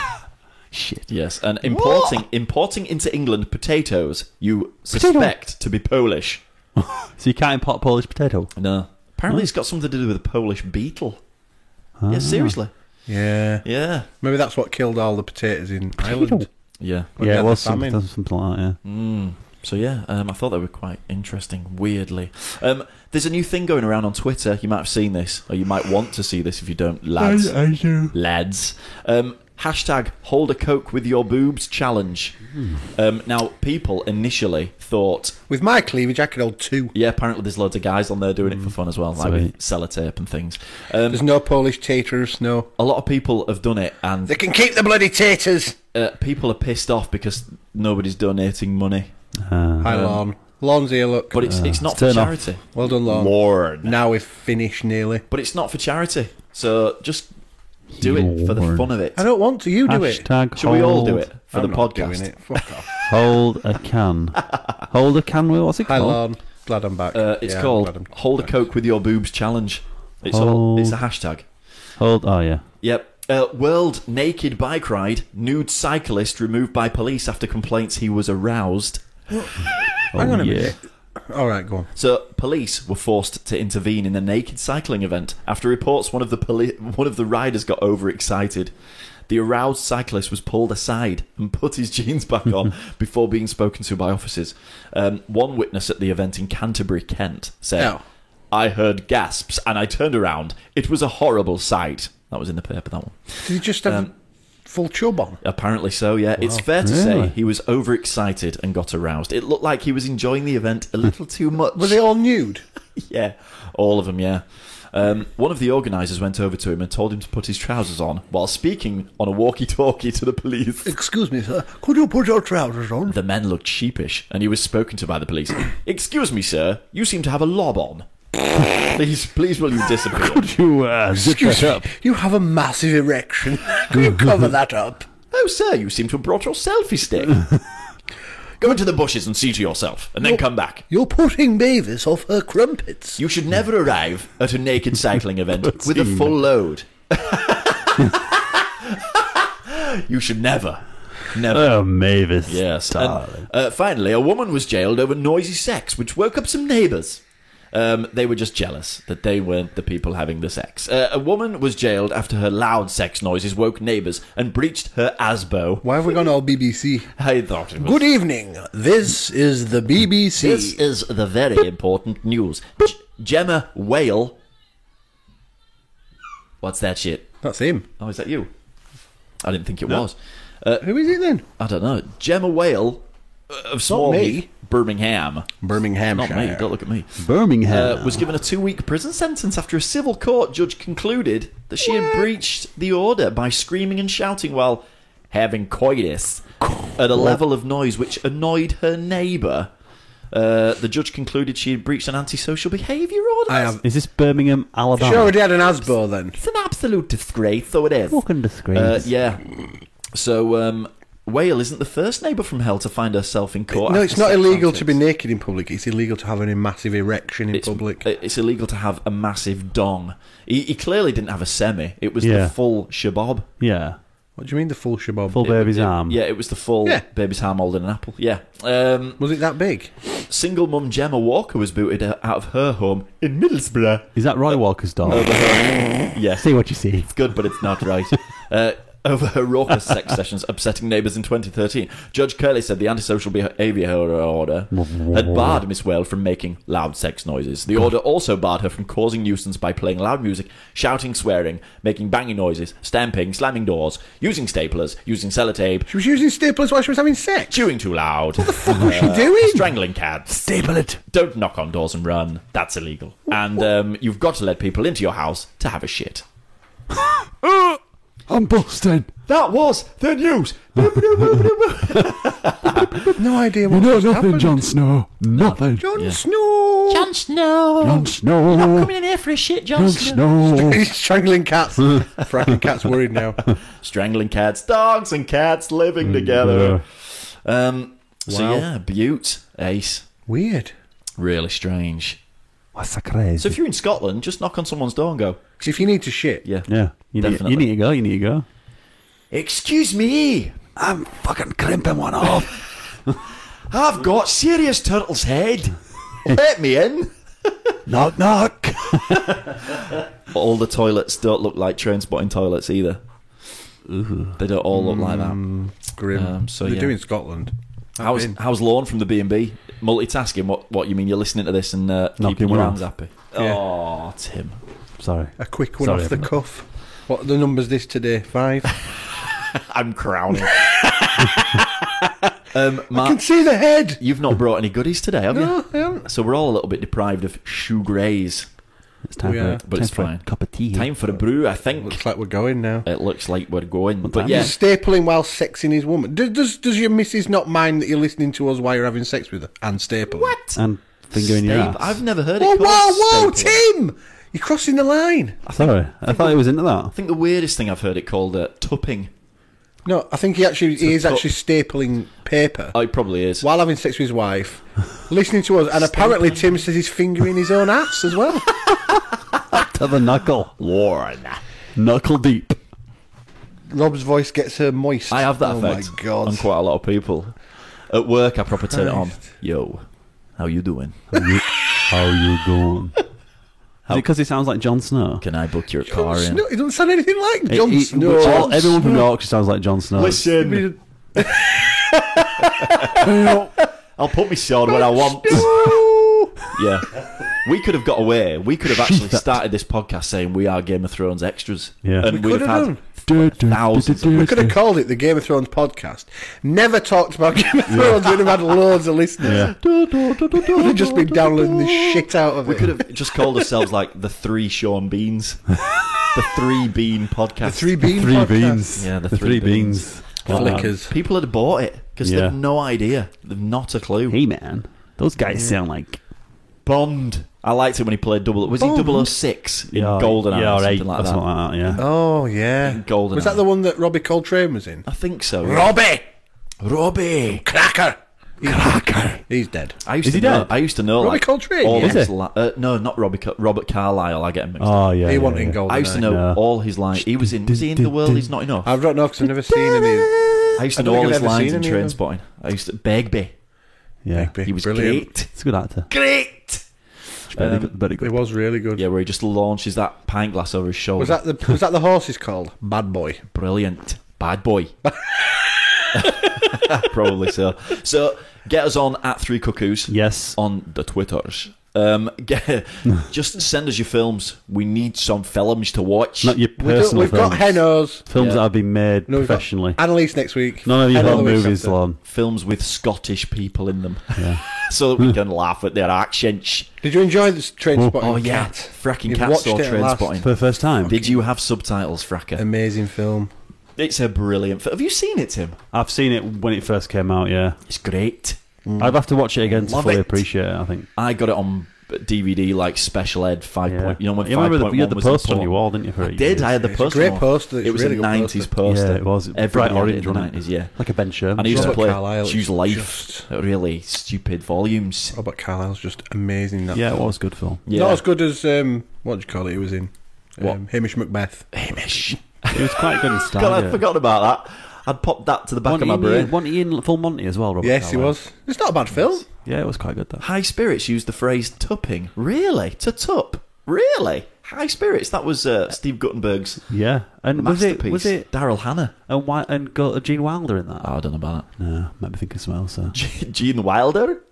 Shit. Yes, and importing into England potatoes you suspect to be Polish. So you can't import Polish potato? No. Apparently it's got something to do with a Polish beetle. Yeah, seriously. Yeah. Yeah. Maybe that's what killed all the potatoes in Ireland. Yeah. When they Yeah, had it the was famine. something like that, yeah. So yeah, I thought they were quite interesting, weirdly. There's a new thing going around on Twitter. You might have seen this, or you might want to see this if you don't, lads. I do. Lads. Hashtag hold a Coke with your boobs challenge. Now, people initially thought... With my cleavage, I could hold two. Yeah, apparently there's loads of guys on there doing it for fun as well, like with sellotape and things. There's no Polish taters, no. A lot of people have done it, and They can keep the bloody taters. people are pissed off because nobody's donating money. Hi, Lorne. Lorne's here, look. But it's not for turn off. charity. Well done, Lorne. Lord. Now we've finished nearly. But it's not for charity. So just do it for the Lord. fun of it. I don't want to. You do it. Hashtag Should we all do hold- it for I'm the not podcast? doing it. Fuck off. Hold a can. Hold a can with what's it Hi, called? Lorne. Glad I'm back. It's Yeah, I'm called glad I'm Hold a back. Coke with Your Boobs Challenge. It's a hashtag. Hold. Oh yeah. Yep. World Naked Bike Ride. Nude cyclist removed by police after complaints he was aroused. Hang on a minute. All right, go on. So police were forced to intervene in a naked cycling event after reports one of the riders got overexcited. The aroused cyclist was pulled aside and put his jeans back on before being spoken to by officers. One witness at the event in Canterbury, Kent, said, Oh. I heard gasps and I turned around. It was a horrible sight. That was in the paper, that one. Did he just have full chub on? Apparently so, yeah. It's fair to say Really? he was overexcited and got aroused. It looked like he was enjoying the event a little too much. Were they all nude? Yeah, all of them, yeah. One of the organisers went over to him and told him to put his trousers on while speaking on a walkie-talkie to the police. Excuse me, sir. Could you put your trousers on? The men looked sheepish and he was spoken to by the police. Excuse me, sir, you seem to have a lob on. Please will you disappear? Zip that up. You have a massive erection. Can you cover that up? Oh, sir, you seem to have brought your selfie stick. Go into the bushes and see to yourself, and then come back. You're putting Mavis off her crumpets. You should never arrive at a naked cycling event with a full load. You should never. Oh, Mavis. Yes. darling. And, finally, a woman was jailed over noisy sex, which woke up some neighbours. They were just jealous that they weren't the people having the sex. A woman was jailed after her loud sex noises woke neighbours and breached her ASBO. Why have we gone all BBC? I thought it was... Good evening. This is the BBC. This is the very important news. Gemma Whale... What's that shit? That's him. Oh, is that you? I didn't think it was. Who is it then? I don't know. Gemma Whale of Small me. Heath, Birmingham. Birminghamshire. Not me, don't look at me. Birmingham. Was given a 2-week prison sentence after a civil court judge concluded that she had breached the order by screaming and shouting while having coitus at a level of noise which annoyed her neighbour. The judge concluded she had breached an antisocial behaviour order. I have. Is this Birmingham, Alabama? She already had an ASBO then. It's an absolute disgrace, so it is. Fucking disgrace. Yeah. So, Whale isn't the first neighbour from hell to find herself in court. No, after it's not sex illegal to antics. be naked in public. It's illegal to have a massive erection in public. It's illegal to have a massive dong. He clearly didn't have a semi. It was Yeah. the full shabob. Yeah. What do you mean the full shabob? Full baby's arm. Yeah, it was the full Yeah. baby's arm holding an apple. Yeah. Was it that big? Single mum Gemma Walker was booted out of her home in Middlesbrough. Is that Roy Walker's dog? Yes. See what you see. It's good, but it's not right. Over her raucous sex sessions upsetting neighbours in 2013, Judge Curley said the antisocial behaviour order had barred Miss Whale from making loud sex noises. The order also barred her from causing nuisance by playing loud music, shouting, swearing, making banging noises, stamping, slamming doors, using staplers, using sellotape, She was using staplers while she was having sex. chewing too loud. What was she doing? Strangling cats. Staple it. Don't knock on doors and run. That's illegal. And you've got to let people into your house to have a shit. I'm busted. That was the news. No idea what just happened. Jon Snow. Nothing. Jon Snow. Jon Snow. Jon Snow. You're not coming in here for a shit, Jon Jon Snow. Snow. He's strangling cats. Fracking cat's worried now. Strangling cats, dogs and cats living together. So Wow. yeah, Butte, Ace. Weird. Really strange. What's so crazy? So if you're in Scotland, just knock on someone's door and go, Because if you need to shit, yeah. Yeah. You Definitely. need to go. You need to go. Excuse me, I'm fucking crimping one off. I've got serious turtle's head. Let me in. Knock, knock. All the toilets don't look like train spotting toilets either. They don't all look like that. grim. So, They yeah. do in Scotland. How's Lorne from the B&B? Multitasking, what you mean? You're listening to this and keeping one your off. hands happy. Yeah. Oh, Tim. Sorry. A quick one Sorry, off the everyone. cuff. What are the numbers this today? 5? I'm crowning. I Mark, can see the head. you've not brought any goodies today, have No, you? I haven't. So we're all a little bit deprived of shoe greys. It's time We for are, it. but Time it's for a fine. cup of tea. Time for a brew, I think. Looks like we're going now. It looks like we're going. But time yeah, He's stapling while sexing his woman. Does your missus not mind that you're listening to us while you're having sex with her and stapling? what? And fingering your Staple- ass. I've never heard it Whoa, called whoa, whoa, stapling. Tim! You're crossing the line. Sorry. I thought he was into I that. think the weirdest thing I've heard it called tupping. No, I think he is actually stapling paper Oh, it probably is. while having sex with his wife, listening to us, and apparently Tim says he's fingering his own ass as well. To the knuckle. Lorne. Knuckle deep. Rob's voice gets her moist. I have that oh effect my God. on quite a lot of people. At work, I proper turn it on. Christ. Yo, how you doing? How you doing? Is it because he sounds like Jon Snow? Can I book your Jon car in? Snow, he doesn't sound anything like Jon He- Snow. everyone from Yorkshire sounds like Jon Snow. Listen, I'll put my sword where I want. Yeah. We could have got away. We could have actually started this podcast saying we are Game of Thrones extras. Yeah. And We we'd could have have had thousands of We could have called it the Game of Thrones podcast. Never talked about Game of Thrones. We'd have had loads of listeners. We'd have just been downloading the shit out of it. We could have just called ourselves like the Three Sean Beans. The Three Bean podcast. The Three Bean Three podcast. beans. Yeah, the the three three beans. Flickers. People had bought it because Yeah. they've no idea. They've not a clue. Hey man, those guys sound like Bond. I liked it when he played Was Bond? he 006 in GoldenEye or something like that? Something like that. Yeah. Oh, yeah. GoldenEye. Was that the one that Robbie Coltrane was in? I think so. Robbie! Cracker! He's dead. I used Is to he know. dead? I used to know. Robbie like, Coltrane, all yes. his no, not Robert Carlyle. I get him mixed up. Oh yeah. He yeah, wasn't in yeah. GoldenEye. I used to know Yeah. all his lines. He was in The World Is Not Enough? I don't know because I've never seen any. I used to I know don't all think his I've ever lines seen in any of them. Trainspotting. I used to Begbie. Yeah. Big, He was brilliant. great. It's a good actor. Great. Very good. Very It good. was really good. Yeah, where he just launches that pint glass over his shoulder. Was that the horse is called? Bad Boy. Brilliant. Bad boy. Probably so. So, get us on at 3 Cuckoos. Yes. On the Twitters. Just send us your films. We need some films to watch. Not your personal We've got films. Henos. Films that have been made No, we've got professionally. Annalise next week. None of your Henno home the week movies, after. Lon. Films with Scottish people in them. Yeah. So that we can laugh at their accents. Did you enjoy this Train Spotting? Oh, yeah. Cat? Fracking You've Cat watched saw it at Train last. Spotting. For the first time. Did you have subtitles, Fracker? Amazing film. It's a brilliant film. Have you seen it, Tim? I've seen it when it first came out, yeah. It's great. I'd have to watch it again to Love fully it. appreciate it, I think. I got it on DVD, like Special Ed 5. Yeah. You know when You remember 5.1 you had the was poster on important? your wall, didn't you? For I it did. years? I had the It's a poster. great on. poster. It's It was really a good 90s poster. poster. Yeah, it was. Everybody Bright had it orange, in the wasn't it? 90s, yeah. Like a Ben Sherman. And I used to Robert play Carlyle is Choose Life just- at really stupid volumes. Robert Carlyle's just amazing. That Yeah, it film. was good film. Yeah. Not as good as what do you call it? He was in What? Hamish Macbeth. Hamish. It was quite good in style. God, I'd yeah. forgotten about that. I'd popped that to the back of my brain. Wasn't he in Full Monty as well, Robert Yes, he Carlyle? was. It's not a bad film. Yeah, it was quite good, though. High Spirits used the phrase tupping. Really? To tup? Really? High Spirits? That was Steve Guttenberg's Yeah. And was masterpiece. it Daryl Hannah? and got Gene Wilder in that? Oh, I don't know about No, might be thinking of something else. So. that. Gene Wilder?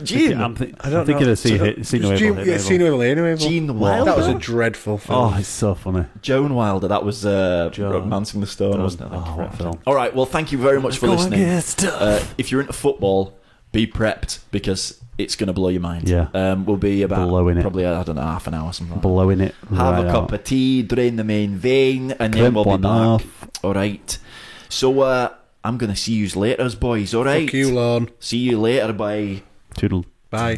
Gene? I'm I don't thinking know. of See No It's Evil. Gene- Hit yeah, Evil. See No Evil, Hear No Evil. Gene Wilder? That was a dreadful film. Oh, it's so funny. Joan Wilder. That was Joan. Romancing the Stone, wasn't it? Oh, what film. All right. Well, thank you very much for Go listening. and get stuff. If you're into football, be prepped because it's going to blow your mind. Yeah. We'll be about Blowing it. probably, I don't know, half an hour or something like that. Blowing it. Have right a cup out. of tea, drain the main vein, and then Crimp we'll be one back. off. All right. So I'm going to see you later, boys. All right. Fuck you, Lorne. See you later. Bye. Toodle. Bye.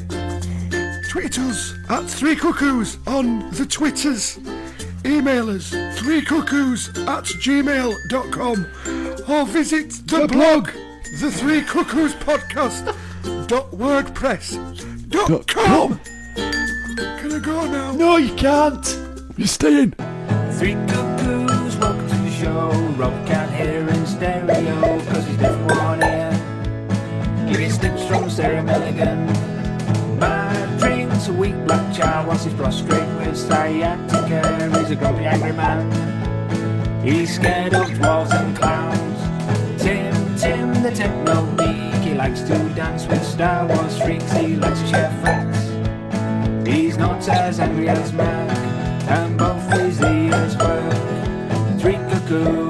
Tweet us at 3 Cuckoos on the Twitters. Email us 3cuckoos@gmail.com or visit the blog, the 3 Cuckoos Podcast.wordpress.com. Can I go now? No, you can't. You're staying. 3 cuckoos, welcome to the show. Rob can't hear in stereo, cause he's deaf in one ear. Getting snips from Sarah Milligan. Man drinks a weak black chow whilst he's prostrate with sciatica. He's a grumpy angry man. He's scared of dwarves and clowns. Tim the techno geek. He likes to dance with Star Wars freaks. He likes to share facts. He's not as angry as Mac, and both his ears work. 3 cuckoos.